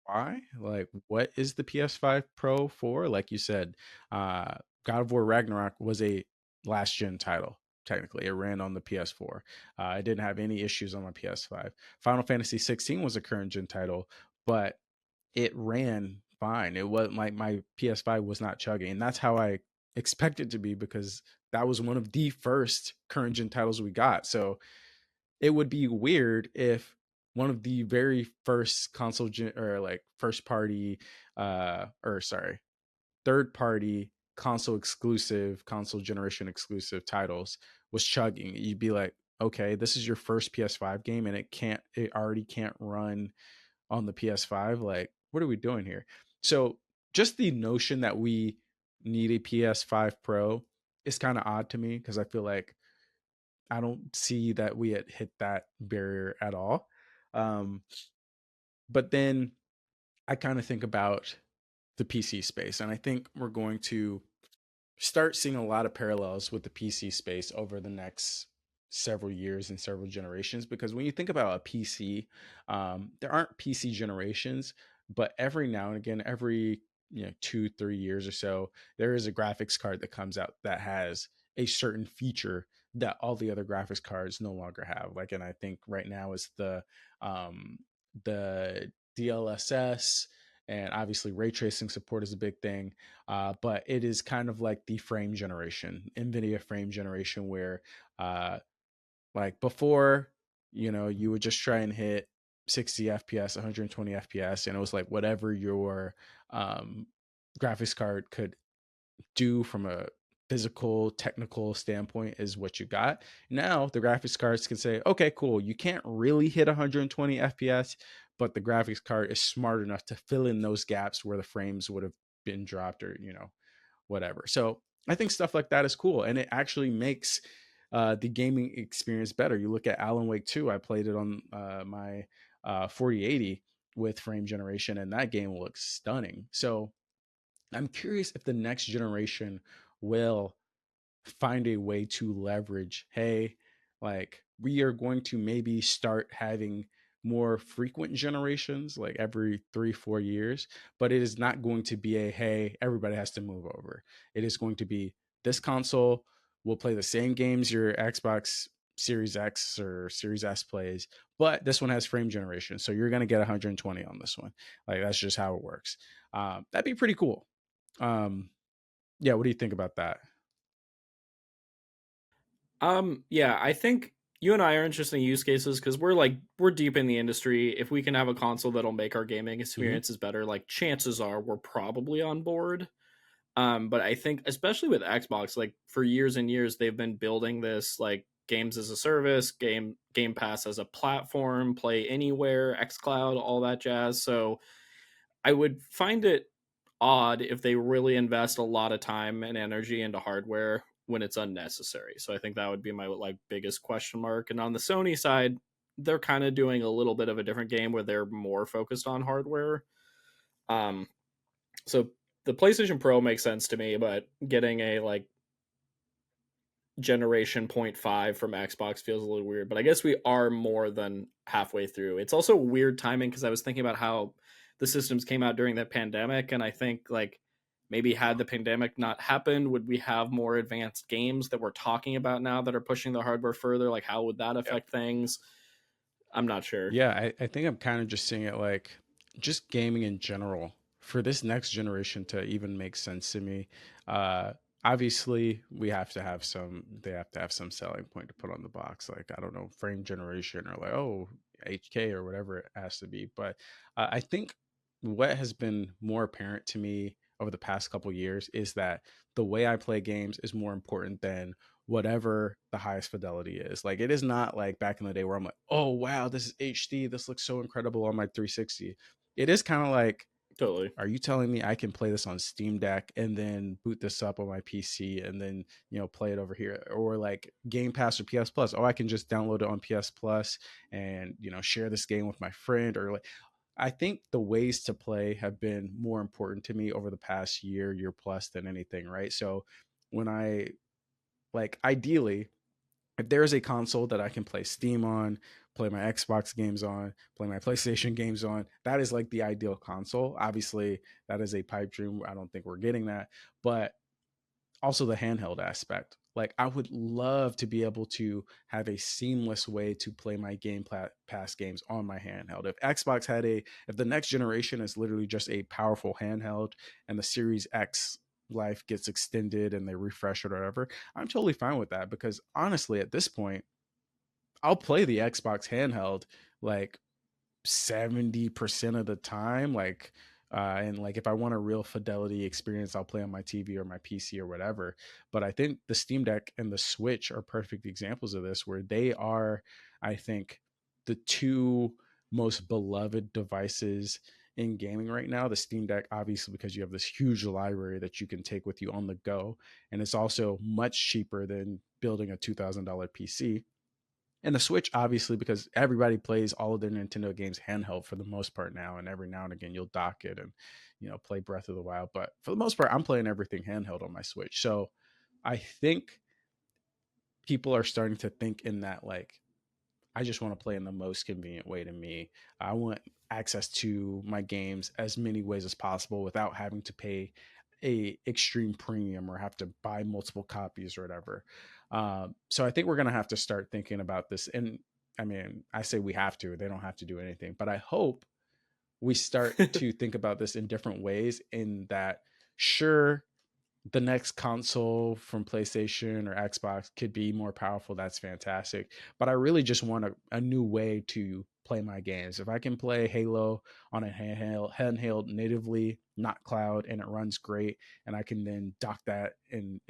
Why? Like, what is the PS5 Pro for? Like you said, God of War Ragnarok was a last gen title. Technically, it ran on the PS4. I didn't have any issues on my PS5. Final Fantasy 16 was a current gen title, but it ran fine. It was my PS5 was not chugging, and that's how I expected to be because that was one of the first current gen titles we got. So it would be weird if one of the very first or like first party or sorry, third party console generation exclusive titles was chugging. You'd be like, okay, this is your first PS5 game and it already can't run on the PS5. Like, what are we doing here? So just the notion that we need a PS5 Pro is kind of odd to me because I feel like I don't see that we had hit that barrier at all. Um, but then I kind of think about the PC space, and I think we're going to start seeing a lot of parallels with the PC space over the next several years and several generations. Because when you think about a PC, there aren't PC generations, but every now and again, every 2-3 years or so, there is a graphics card that comes out that has a certain feature that all the other graphics cards no longer have. Like, and I think right now is the the DLSS, and obviously ray tracing support is a big thing. But it is kind of like the frame generation, NVIDIA frame generation, where like before, you would just try and hit 60 FPS, 120 FPS, and it was like whatever your graphics card could do from a physical technical standpoint is what you got. Now the graphics cards can say, okay, cool, you can't really hit 120 FPS, but the graphics card is smart enough to fill in those gaps where the frames would have been dropped, or whatever. So I think stuff like that is cool, and it actually makes the gaming experience better. You look at Alan Wake 2, I played it on my 4080 with frame generation, and that game looks stunning. So I'm curious if the next generation will find a way to leverage, hey, like we are going to maybe start having more frequent generations, like every 3-4 years, but it is not going to be a, hey, everybody has to move over. It is going to be, this console will play the same games your Xbox Series X or Series S plays, but this one has frame generation, so you're going to get 120 on this one. Like that's just how it works. That'd be pretty cool. Yeah, what do you think about that? Yeah, I think you and I are interesting use cases because we're deep in the industry. If we can have a console that'll make our gaming experiences better, like chances are we're probably on board. But I think especially with Xbox, like for years and years, they've been building this like games as a service, Game Pass as a platform, play anywhere, xCloud, all that jazz. So I would find it odd if they really invest a lot of time and energy into hardware when it's unnecessary. So I think that would be my like biggest question mark. And on the Sony side, they're kind of doing a little bit of a different game where they're more focused on hardware. Um, so the PlayStation Pro makes sense to me, but getting a like generation 0.5 from Xbox feels a little weird. But I guess we are more than halfway through. It's also weird timing because I was thinking about how the systems came out during the pandemic, and I think like maybe had the pandemic not happened, would we have more advanced games that we're talking about now that are pushing the hardware further? Like how would that affect things? I'm not sure. Yeah, I think I'm kind of just seeing it like just gaming in general for this next generation to even make sense to me. Uh, Obviously, they have to have some selling point to put on the box. Like, I don't know, frame generation or like, oh, HK or whatever it has to be. But I think what has been more apparent to me over the past couple years is that the way I play games is more important than whatever the highest fidelity is. Like it is not like back in the day where I'm like, oh wow, this is HD. This looks so incredible on my 360. It is kind of like, Totally. are you telling me I can play this on Steam Deck and then boot this up on my PC and then, play it over here? Or like Game Pass or PS Plus. Oh, I can just download it on PS Plus and, share this game with my friend. Or like, I think the ways to play have been more important to me over the past year plus than anything, right? So when I like ideally, if there is a console that I can play Steam on, play my Xbox games on, play my PlayStation games on, that is like the ideal console. Obviously, that is a pipe dream. I don't think we're getting that, but also the handheld aspect. Like I would love to be able to have a seamless way to play my Pass games on my handheld. If the next generation is literally just a powerful handheld and the Series X life gets extended and they refresh it or whatever, I'm totally fine with that because honestly, at this point, I'll play the Xbox handheld like 70% of the time. And like if I want a real fidelity experience, I'll play on my TV or my PC or whatever. But I think the Steam Deck and the Switch are perfect examples of this, where they are, I think, the two most beloved devices in gaming right now. The Steam Deck, obviously, because you have this huge library that you can take with you on the go. And it's also much cheaper than building a $2,000 PC. And the Switch, obviously, because everybody plays all of their Nintendo games handheld for the most part now, and every now and again you'll dock it and play Breath of the Wild. But for the most part, I'm playing everything handheld on my Switch. So I think people are starting to think in that like, I just want to play in the most convenient way to me. I want access to my games as many ways as possible without having to pay a extreme premium or have to buy multiple copies or whatever. So I think we're going to have to start thinking about this. And I mean, I say we have to, they don't have to do anything, but I hope we start to think about this in different ways, in that, sure, the next console from PlayStation or Xbox could be more powerful. That's fantastic. But I really just want a new way to play my games. If I can play Halo on a handheld natively, not cloud, and it runs great, and I can then dock that and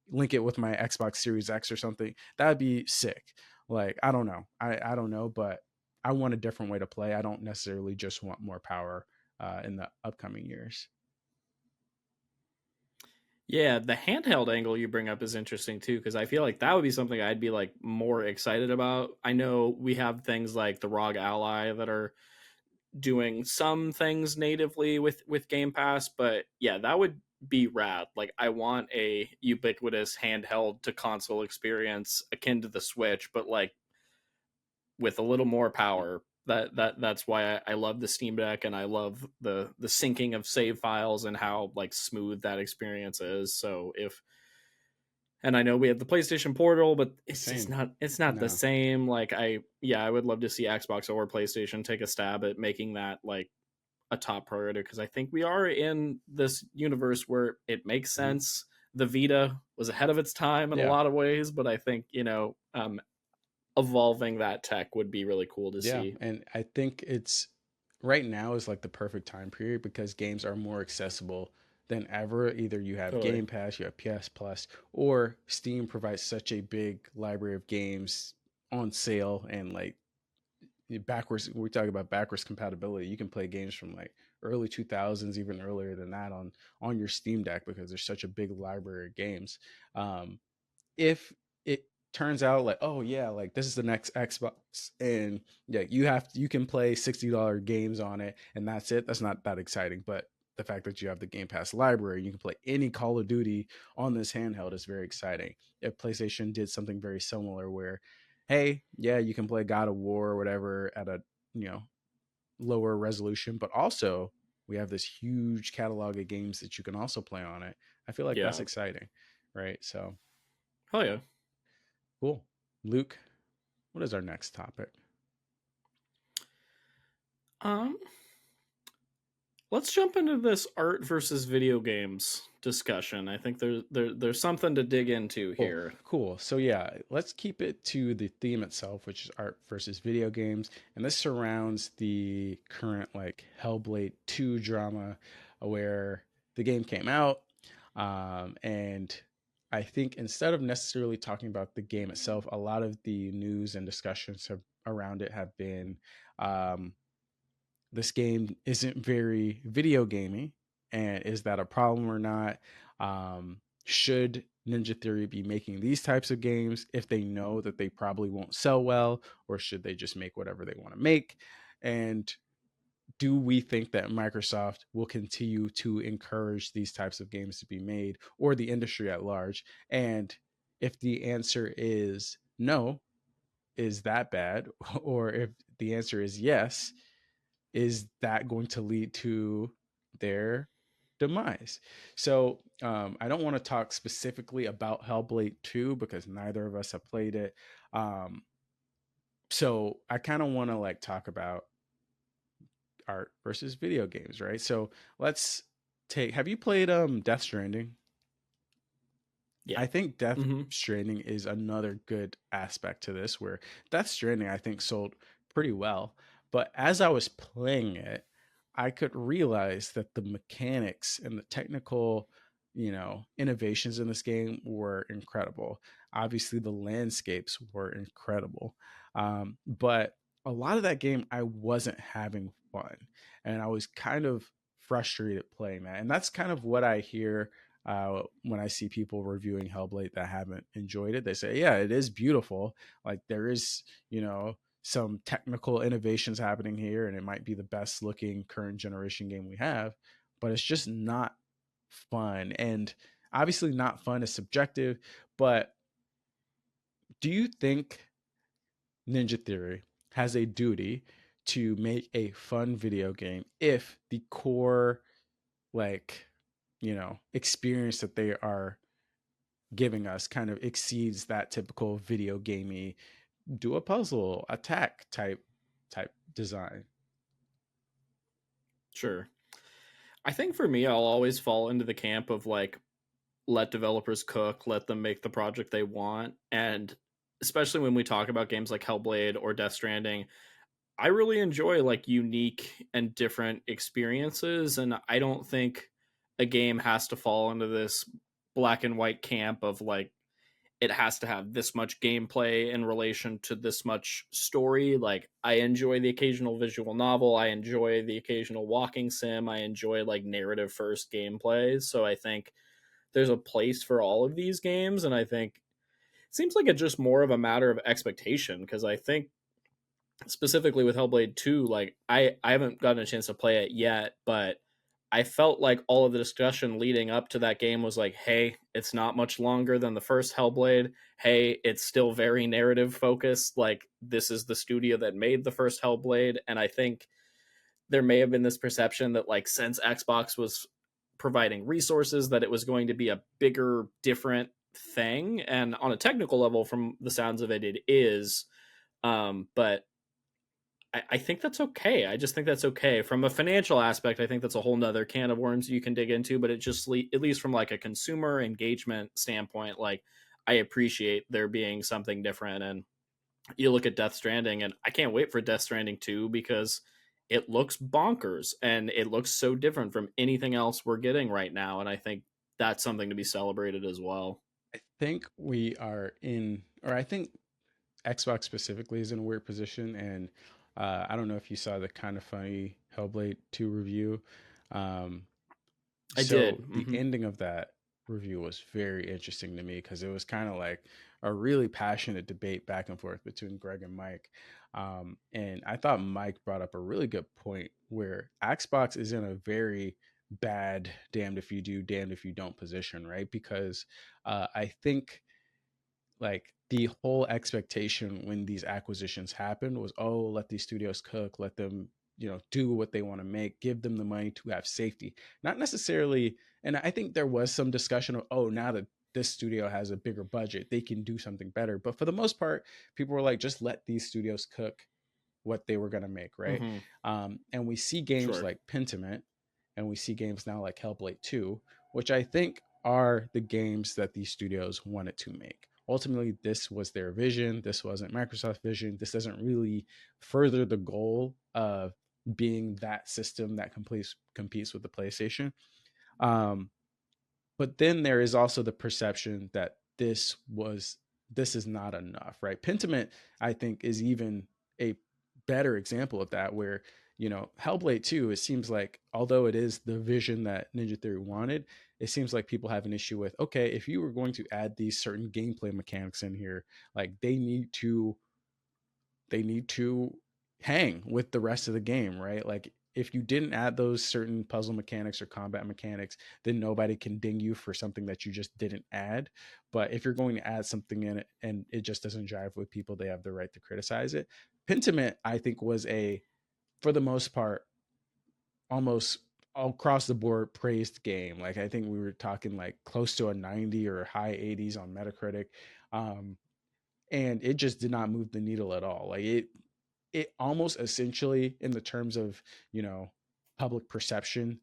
link it with my Xbox Series X or something, that'd be sick. Like, I don't know. I don't know, but I want a different way to play. I don't necessarily just want more power in the upcoming years. Yeah, the handheld angle you bring up is interesting too, because I feel like that would be something I'd be like more excited about. I know we have things like the ROG Ally that are doing some things natively with Game Pass, but yeah, that would be rad. Like, I want a ubiquitous handheld to console experience akin to the Switch, but like with a little more power. That's why I love the Steam Deck, and I love the syncing of save files and how like smooth that experience is. So if, and I know we have the PlayStation Portal, but it's just not the same. Like, I would love to see Xbox or PlayStation take a stab at making that like a top priority, because I think we are in this universe where it makes sense. The Vita was ahead of its time in a lot of ways, but I think, evolving that tech would be really cool to see. And I think it's right now is like the perfect time period, because games are more accessible than ever. Either you have Game Pass, you have PS Plus, or Steam provides such a big library of games on sale, and like backwards, we talk about backwards compatibility. You can play games from like early 2000s, even earlier than that, on your Steam Deck, because there's such a big library of games. If it turns out like, oh yeah, like this is the next Xbox, and yeah, you can play $60 games on it and that's it, that's not that exciting. But the fact that you have the Game Pass library, you can play any Call of Duty on this handheld, is very exciting. If PlayStation did something very similar, where, hey, yeah, you can play God of War or whatever at a, lower resolution, but also we have this huge catalog of games that you can also play on it, I feel like that's exciting, right? So, oh yeah. Cool. Luke, what is our next topic? Let's jump into this art versus video games discussion. I think there's something to dig into here. Cool. So yeah, let's keep it to the theme itself, which is art versus video games, and this surrounds the current like Hellblade 2 drama, where the game came out, and I think instead of necessarily talking about the game itself, a lot of the news and discussions around it have been, this game isn't very video gamey, and is that a problem or not? Should Ninja Theory be making these types of games if they know that they probably won't sell well, or should they just make whatever they want to make? And do we think that Microsoft will continue to encourage these types of games to be made, or the industry at large? And if the answer is no, is that bad? Or if the answer is yes, is that going to lead to their demise? So I don't want to talk specifically about Hellblade 2, because neither of us have played it. So I kind of want to like talk about art versus video games, right? So let's have you played Death Stranding? Yeah. I think Death Stranding is another good aspect to this, where Death Stranding, I think, sold pretty well. But as I was playing it, I could realize that the mechanics and the technical, innovations in this game were incredible. Obviously, the landscapes were incredible. But a lot of that game, I wasn't having fun. And I was kind of frustrated playing that. And that's kind of what I hear when I see people reviewing Hellblade that haven't enjoyed it. They say, yeah, it is beautiful. Like, there is, some technical innovations happening here, and it might be the best looking current generation game we have, but it's just not fun. And obviously, not fun is subjective, but do you think Ninja Theory has a duty to make a fun video game if the core, like, experience that they are giving us kind of exceeds that typical video gamey do a puzzle attack type design. Sure. I think for me, I'll always fall into the camp of like, let developers cook, let them make the project they want. And especially when we talk about games like Hellblade or Death Stranding, I really enjoy like unique and different experiences. And I don't think a game has to fall into this black and white camp of like, it has to have this much gameplay in relation to this much story. Like, I enjoy the occasional visual novel, I enjoy the occasional walking sim, I enjoy like narrative first gameplay. So I think there's a place for all of these games, and I think it seems like it's just more of a matter of expectation, because I think specifically with Hellblade 2, like I haven't gotten a chance to play it yet, but I felt like all of the discussion leading up to that game was like, hey, it's not much longer than the first Hellblade. Hey, it's still very narrative focused. Like, this is the studio that made the first Hellblade. And I think there may have been this perception that, like, since Xbox was providing resources, that it was going to be a bigger, different thing. And on a technical level, from the sounds of it, it is. But I think that's okay. I just think that's okay. From a financial aspect, I think that's a whole nother can of worms you can dig into, but it just, at least from like a consumer engagement standpoint, like, I appreciate there being something different. And you look at Death Stranding, and I can't wait for Death Stranding 2, because it looks bonkers and it looks so different from anything else we're getting right now. And I think that's something to be celebrated as well. I think we are in, or I think Xbox specifically is in a weird position, and I don't know if you saw the Kind of Funny Hellblade 2 review. Um, I so did. the ending of that review was very interesting to me, because it was kind of like a really passionate debate back and forth between Greg and Mike. And I thought Mike brought up a really good point where Xbox is in a very bad damned if you do, damned if you don't position, right? Because I think like the whole expectation when these acquisitions happened was, oh, let these studios cook, let them, do what they want to make, give them the money to have safety, not necessarily. And I think there was some discussion of, oh, now that this studio has a bigger budget, they can do something better. But for the most part, people were like, just let these studios cook what they were going to make, right? And we see games Sure. like Pentiment, and we see games now like Hellblade 2, which I think are the games that these studios wanted to make. Ultimately, this was their vision. This wasn't Microsoft's vision. This doesn't really further the goal of being that system that competes with the PlayStation. But then there is also the perception that this is not enough, right? Pentiment, I think, is even a better example of that, where Hellblade 2, it seems like, although it is the vision that Ninja Theory wanted, it seems like people have an issue with, okay, if you were going to add these certain gameplay mechanics in here, like they need to hang with the rest of the game, right? Like, if you didn't add those certain puzzle mechanics or combat mechanics, then nobody can ding you for something that you just didn't add. But if you're going to add something in it and it just doesn't jive with people, they have the right to criticize it. Pentiment, I think, was for the most part, almost all across the board praised game. Like, I think we were talking like close to a 90 or high 80s on Metacritic. And it just did not move the needle at all. Like, it almost essentially, in the terms of, public perception,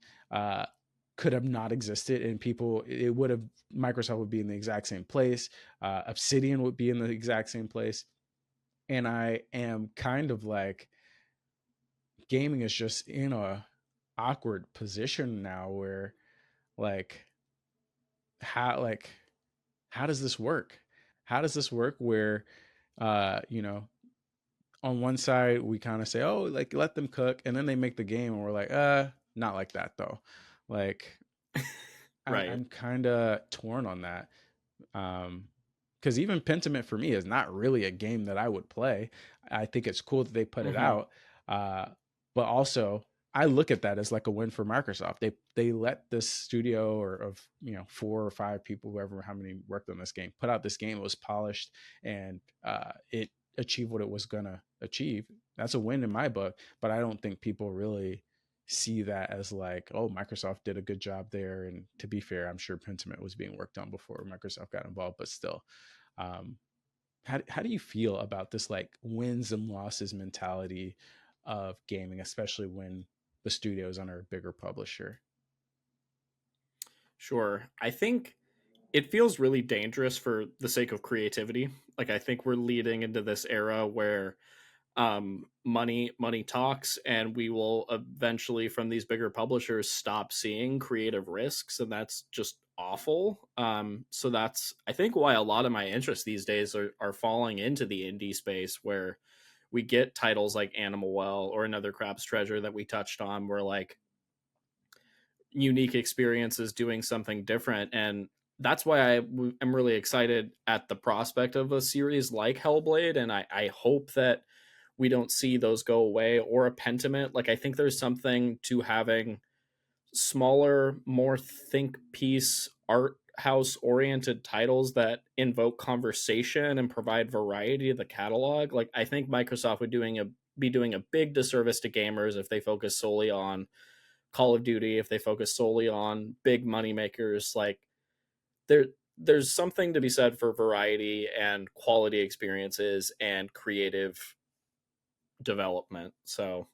could have not existed, and it would have, Microsoft would be in the exact same place. Obsidian would be in the exact same place. And I am kind of like, gaming is just in a awkward position now where, like, how does this work? How does this work where, uh, you know, on one side we kind of say, oh, like, let them cook, and then they make the game and we're like, not like that though. Like, Right. I'm kind of torn on that. Because even Pentiment for me is not really a game that I would play. I think it's cool that they put it out, but also I look at that as like a win for Microsoft. They let this studio, or of 4 or 5 people, whoever, how many worked on this game, put out this game. It was polished, and it achieved what it was gonna achieve. That's a win in my book. But I don't think people really see that as like, oh, Microsoft did a good job there. And to be fair, I'm sure Pentiment was being worked on before Microsoft got involved, but still, um, how do you feel about this like wins and losses mentality of gaming, especially when the studio is under a bigger publisher? Sure. I think it feels really dangerous for the sake of creativity. Like I think we're leading into this era where money talks, and we will eventually from these bigger publishers stop seeing creative risks, and that's just awful. So that's I think why a lot of my interests these days are falling into the indie space, where we get titles like Animal Well or Another Crab's Treasure that we touched on, where like unique experiences doing something different. And that's why am really excited at the prospect of a series like Hellblade, and I hope that we don't see those go away, or a Pentiment. Like I think there's something to having smaller, more think piece art house oriented titles that invoke conversation and provide variety to the catalog. Like I think Microsoft would be doing a big disservice to gamers if they focus solely on Call of Duty, if they focus solely on big money makers. Like there there's something to be said for variety and quality experiences and creative development. So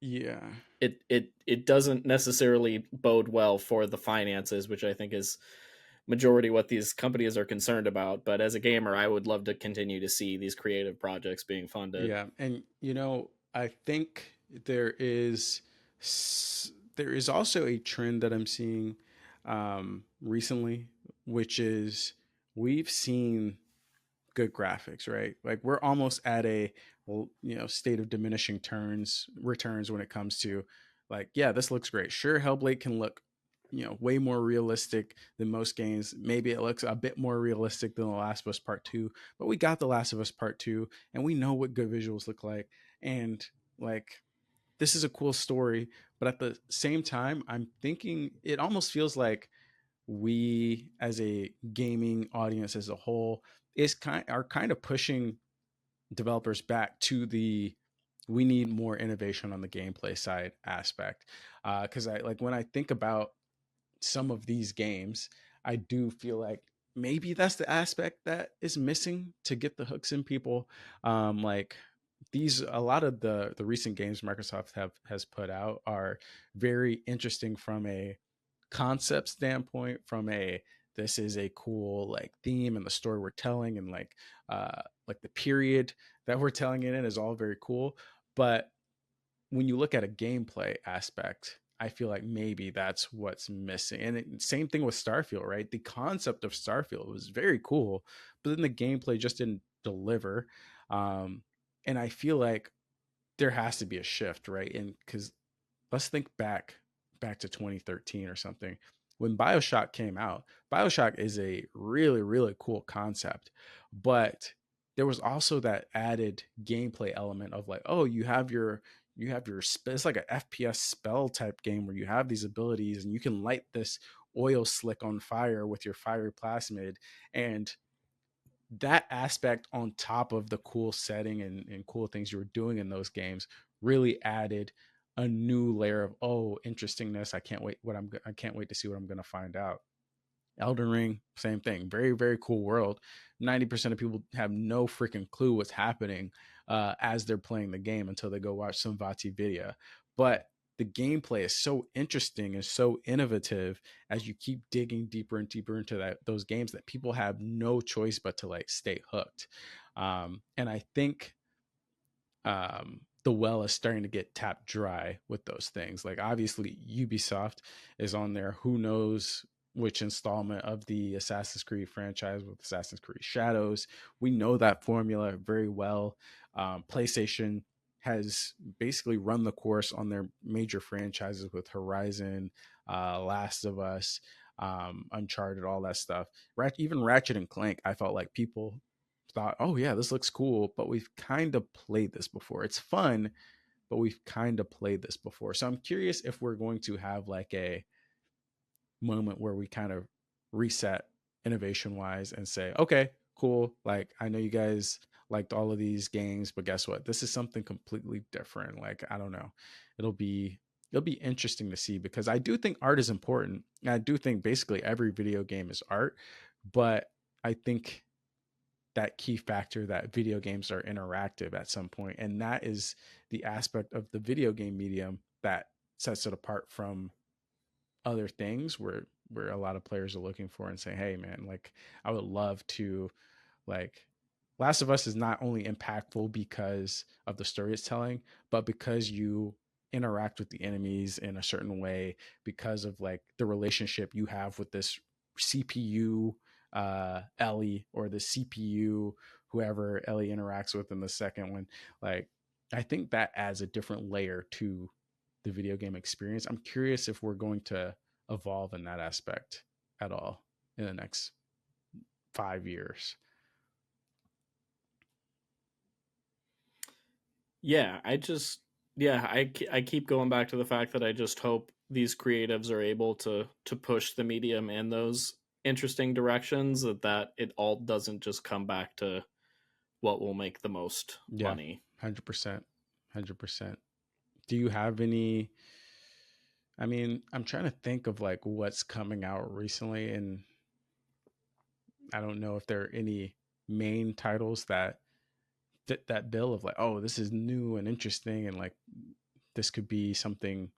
Yeah. it doesn't necessarily bode well for the finances, which I think is majority what these companies are concerned about. But as a gamer, I would love to continue to see these creative projects being funded. Yeah, and I think there is also a trend that I'm seeing recently, which is we've seen good graphics, right? Like we're almost at a state of diminishing returns when it comes to like, yeah, this looks great. Sure, Hellblade can look way more realistic than most games. Maybe it looks a bit more realistic than The Last of Us Part 2, but we got The Last of Us Part 2 and we know what good visuals look like. And like this is a cool story, but at the same time, I'm thinking it almost feels like we as a gaming audience as a whole are kind of pushing developers back to the we need more innovation on the gameplay side aspect. Because I like when I think about some of these games, I do feel like maybe that's the aspect that is missing to get the hooks in people. Like a lot of the recent games Microsoft has put out are very interesting from a concept standpoint, from a this is a cool like theme and the story we're telling, and like the period that we're telling it in is all very cool. But when you look at a gameplay aspect, I feel like maybe that's what's missing. And same thing with Starfield, right? The concept of Starfield was very cool, but then the gameplay just didn't deliver. And I feel like there has to be a shift, right? And because let's think back to 2013 or something when BioShock came out. BioShock is a really really cool concept, but there was also that added gameplay element of like, oh, it's like a FPS spell type game where you have these abilities and you can light this oil slick on fire with your fiery plasmid. And that aspect on top of the cool setting and cool things you were doing in those games really added a new layer of interestingness. I can't wait to see what I'm going to find out. Elden Ring, same thing. Very very cool world. 90% of people have no freaking clue what's happening as they're playing the game until they go watch some Vati video. But the gameplay is so interesting and so innovative as you keep digging deeper and deeper into those games that people have no choice but to like stay hooked. And I think the well is starting to get tapped dry with those things. Like obviously Ubisoft is on there. Who knows which installment of the Assassin's Creed franchise with Assassin's Creed Shadows. We know that formula very well. PlayStation has basically run the course on their major franchises with Horizon, Last of Us, Uncharted, all that stuff. Even Ratchet and Clank, I felt like people thought, oh yeah, this looks cool, but we've kind of played this before. It's fun, but we've kind of played this before. So I'm curious if we're going to have like a moment where we kind of reset innovation wise and say, okay, cool. Like I know you guys liked all of these games, but guess what? This is something completely different. Like, I don't know. It'll be interesting to see because I do think art is important. I do think basically every video game is art, but I think that key factor that video games are interactive at some point, and that is the aspect of the video game medium that sets it apart from other things where a lot of players are looking for and say, hey man, like I would love to, like, Last of Us is not only impactful because of the story it's telling, but because you interact with the enemies in a certain way, because of like the relationship you have with this CPU Ellie, or the CPU whoever Ellie interacts with in the second one. Like, I think that adds a different layer to the video game experience. I'm curious if we're going to evolve in that aspect at all in the next 5 years. Yeah, I keep going back to the fact that I just hope these creatives are able to push the medium in those interesting directions, that it all doesn't just come back to what will make the most money. 100%. Do you have any, I mean, I'm trying to think of like what's coming out recently, and I don't know if there are any main titles that fit that bill of like, oh, this is new and interesting, and like this could be something,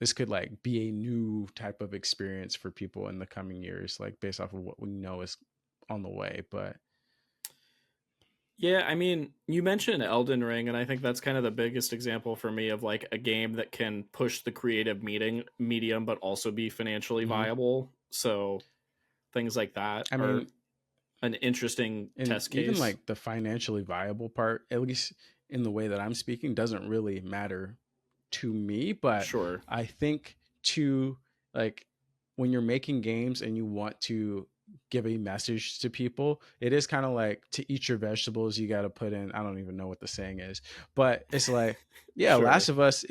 this could like be a new type of experience for people in the coming years, like based off of what we know is on the way. But yeah, I mean, you mentioned Elden Ring, and I think that's kind of the biggest example for me of like a game that can push the creative medium, but also be financially viable. So things like that are an interesting test case. Even like the financially viable part, at least in the way that I'm speaking, doesn't really matter to me. But sure, I think to, like, when you're making games and you want to give a message to people, it is kind of like, to eat your vegetables, you got to put in, I don't even know what the saying is, but it's like, yeah, sure. Last of Us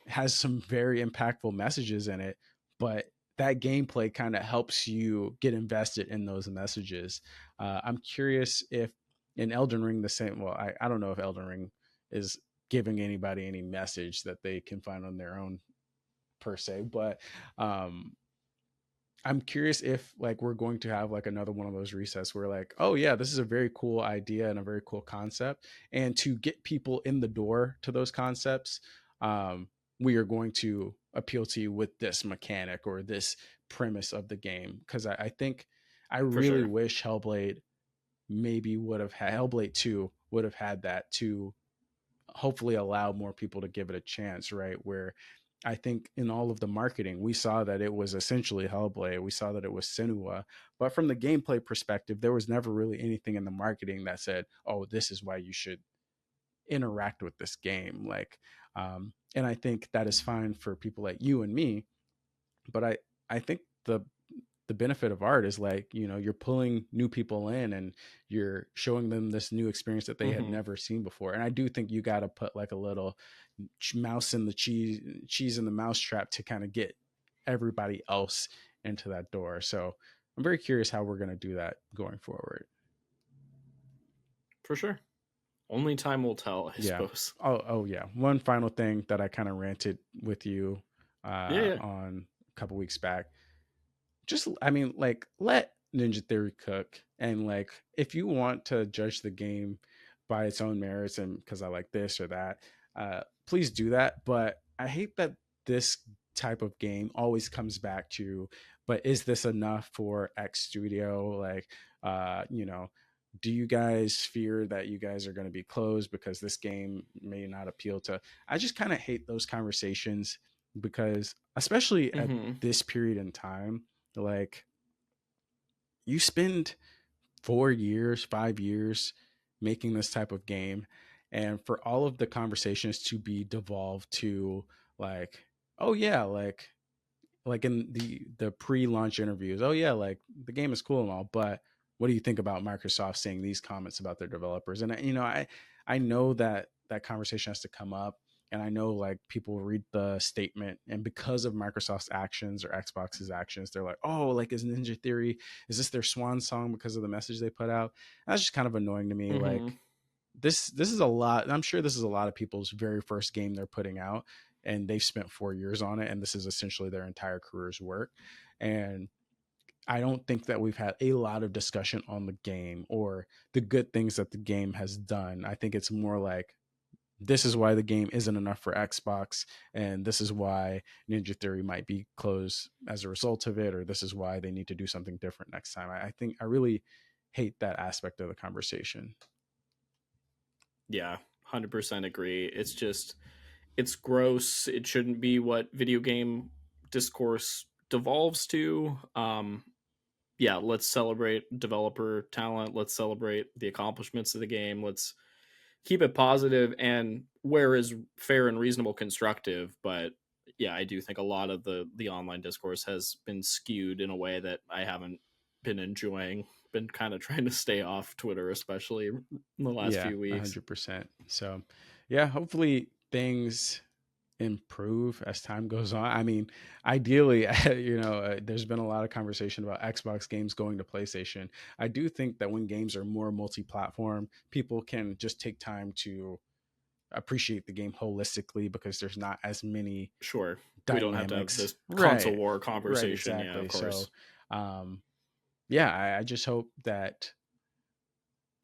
has some very impactful messages in it, but that gameplay kind of helps you get invested in those messages. I'm curious if in Elden Ring the same, well, I don't know if Elden Ring is giving anybody any message that they can find on their own per se, but I'm curious if like we're going to have like another one of those resets where like, oh yeah, this is a very cool idea and a very cool concept, and to get people in the door to those concepts, we are going to appeal to you with this mechanic or this premise of the game. Because I think I really wish Hellblade would have had Hellblade 2 would have had that, to hopefully allow more people to give it a chance, right? Where I think in all of the marketing, we saw that it was essentially Hellblade. We saw that it was Senua. But from the gameplay perspective, there was never really anything in the marketing that said, oh, this is why you should interact with this game. Like, and I think that is fine for people like you and me. But I think the benefit of art is like, you know, you're pulling new people in and you're showing them this new experience that they had never seen before. And I do think you got to put like a little mouse in the cheese in the mousetrap to kind of get everybody else into that door. So I'm very curious how we're going to do that going forward. For sure. Only time will tell, I suppose. Oh yeah. One final thing that I kind of ranted with you on a couple weeks back. Just, I mean, like, let Ninja Theory cook. And like, if you want to judge the game by its own merits and because I like this or that, please do that. But I hate that this type of game always comes back to, but is this enough for X studio? Like, you know, do you guys fear that you guys are going to be closed because this game may not appeal to? I just kind of hate those conversations, because especially at this period in time, like, you spend 4 years, 5 years making this type of game, and for all of the conversations to be devolved to like, oh yeah, like in the pre-launch interviews, oh yeah, like the game is cool and all, but what do you think about Microsoft saying these comments about their developers? And you know, I know that conversation has to come up, and I know like people read the statement, and because of Microsoft's actions or Xbox's actions, they're like, oh, like, is Ninja Theory, is this their swan song because of the message they put out? That's just kind of annoying to me. Like, this is a lot. I'm sure this is a lot of people's very first game they're putting out, and they've spent 4 years on it, and this is essentially their entire career's work. And I don't think that we've had a lot of discussion on the game or the good things that the game has done. I think it's more like, this is why the game isn't enough for Xbox, and this is why Ninja Theory might be closed as a result of it, or this is why they need to do something different next time. I think I really hate that aspect of the conversation. Yeah, 100% agree. It's gross. It shouldn't be what video game discourse devolves to. Yeah, let's celebrate developer talent. Let's celebrate the accomplishments of the game. Let's keep it positive and where is fair and reasonable constructive. But yeah, I do think a lot of the online discourse has been skewed in a way that I haven't been enjoying. Been kind of trying to stay off Twitter, especially in the last few weeks. 100%. So yeah, hopefully things improve as time goes on. I mean, ideally, there's been a lot of conversation about Xbox games going to PlayStation. I do think that when games are more multi-platform, people can just take time to appreciate the game holistically because there's not as many sure dynamics. We don't have to have this console war conversation. Right, exactly. Yeah, of course. So I just hope that,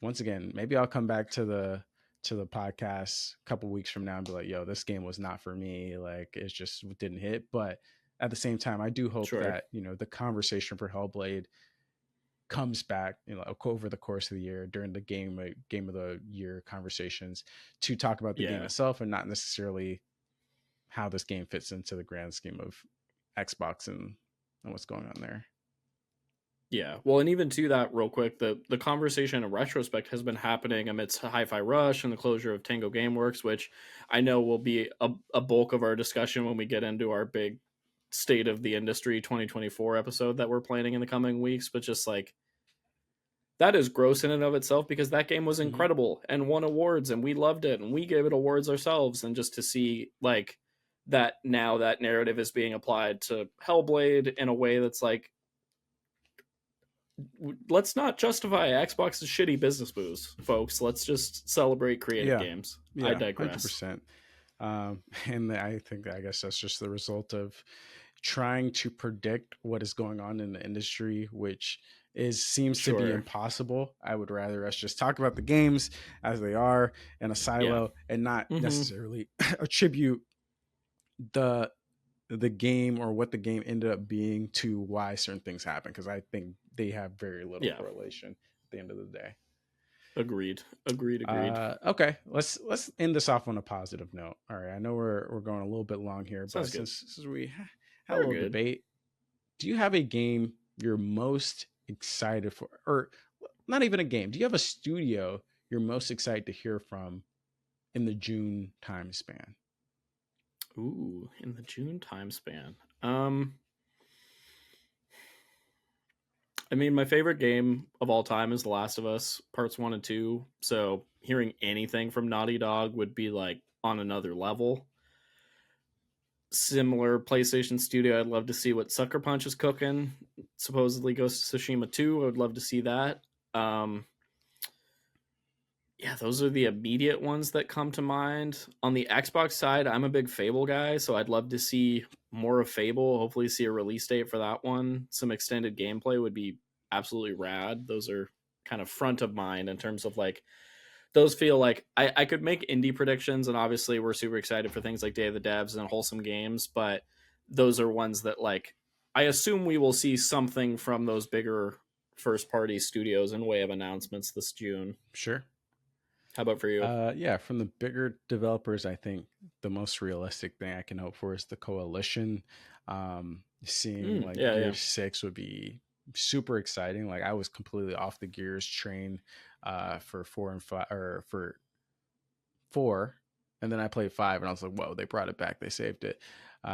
once again, maybe I'll come back to the podcast a couple weeks from now and be like, yo, this game was not for me. Like, it just didn't hit. But at the same time, I do hope that, the conversation for Hellblade comes back, over the course of the year during the game of the year conversations to talk about the game itself and not necessarily how this game fits into the grand scheme of Xbox and what's going on there. Yeah, well, and even to that, real quick, the conversation in retrospect has been happening amidst Hi-Fi Rush and the closure of Tango Gameworks, which I know will be a bulk of our discussion when we get into our big State of the Industry 2024 episode that we're planning in the coming weeks. But just like, that is gross in and of itself because that game was incredible and won awards and we loved it and we gave it awards ourselves. And just to see like that now that narrative is being applied to Hellblade in a way that's like, let's not justify Xbox's shitty business moves, folks. Let's just celebrate creative games. I digress. 100%. And I guess that's just the result of trying to predict what is going on in the industry, which seems to be impossible. I would rather us just talk about the games as they are in a silo and not necessarily attribute the game or what the game ended up being to why certain things happen, because I think they have very little correlation at the end of the day. Agreed. Okay, let's end this off on a positive note. All right, I know we're going a little bit long here, Sounds but good. since we had a little debate, do you have a game you're most excited for, or not even a game? Do you have a studio you're most excited to hear from in the June time span? Ooh, in the June time span. I mean, my favorite game of all time is The Last of Us Parts 1 and 2. So hearing anything from Naughty Dog would be like on another level. Similar PlayStation studio, I'd love to see what Sucker Punch is cooking. Supposedly Ghost of Tsushima 2, I would love to see that. Yeah, those are the immediate ones that come to mind. On the Xbox side, I'm a big Fable guy, so I'd love to see more of Fable. Hopefully see a release date for that one. Some extended gameplay would be absolutely rad. Those are kind of front of mind in terms of like, those feel like I could make indie predictions, and obviously we're super excited for things like Day of the Devs and Wholesome Games, but those are ones that like, I assume we will see something from those bigger first party studios in way of announcements this June. Sure. How about for you? Yeah, from the bigger developers, I think the most realistic thing I can hope for is the Coalition. Seeing Gears 6 would be super exciting. Like, I was completely off the Gears train for 4 and 5, or for 4, and then I played 5 and I was like, whoa, they brought it back, they saved it.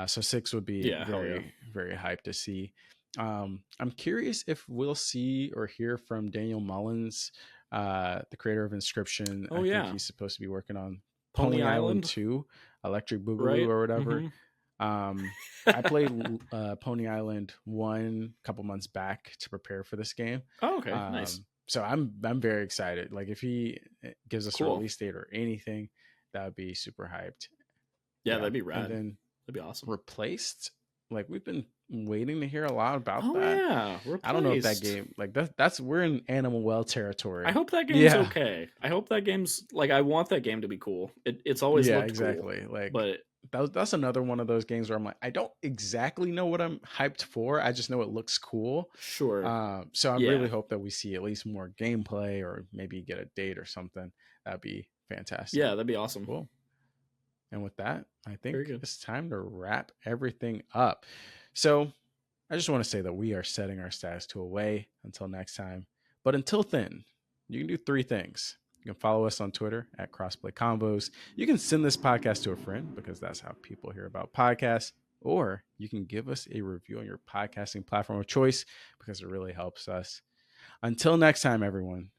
So 6 would be very hyped to see. I'm curious if we'll see or hear from Daniel Mullins, the creator of Inscription. I think he's supposed to be working on Pony Island 2, Electric Boogaloo, or whatever. I played Pony Island 1 a couple months back to prepare for this game. Oh, okay, nice. So I'm very excited. Like, if he gives us a release date or anything, that would be super hyped. Yeah, that'd be rad. And then that'd be awesome. Replaced, Like we've been waiting to hear a lot about Oh that. yeah, I don't know if that game like that's we're in Animal Well territory. I hope that game's okay. I hope that game's like I want that game to be cool. It's always looked exactly. cool, like but that's another one of those games where I'm like, I don't exactly know what I'm hyped for. I just know it looks cool. Sure. So I really hope that we see at least more gameplay or maybe get a date or something. That'd be fantastic. Yeah, that'd be awesome. Cool. And with that, I think it's time to wrap everything up. So I just want to say that we are setting our status to away until next time. But until then, you can do 3 things. You can follow us on Twitter at Crossplay Combos. You can send this podcast to a friend because that's how people hear about podcasts. Or you can give us a review on your podcasting platform of choice because it really helps us. Until next time, everyone,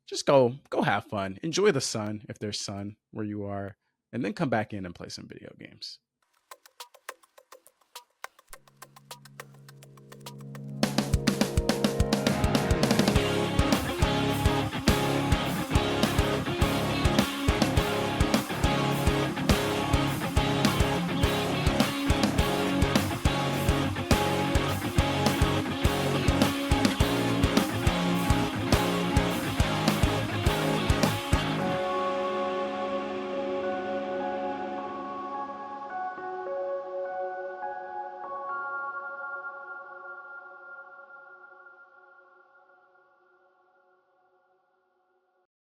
just go have fun. Enjoy the sun if there's sun where you are, and then come back in and play some video games.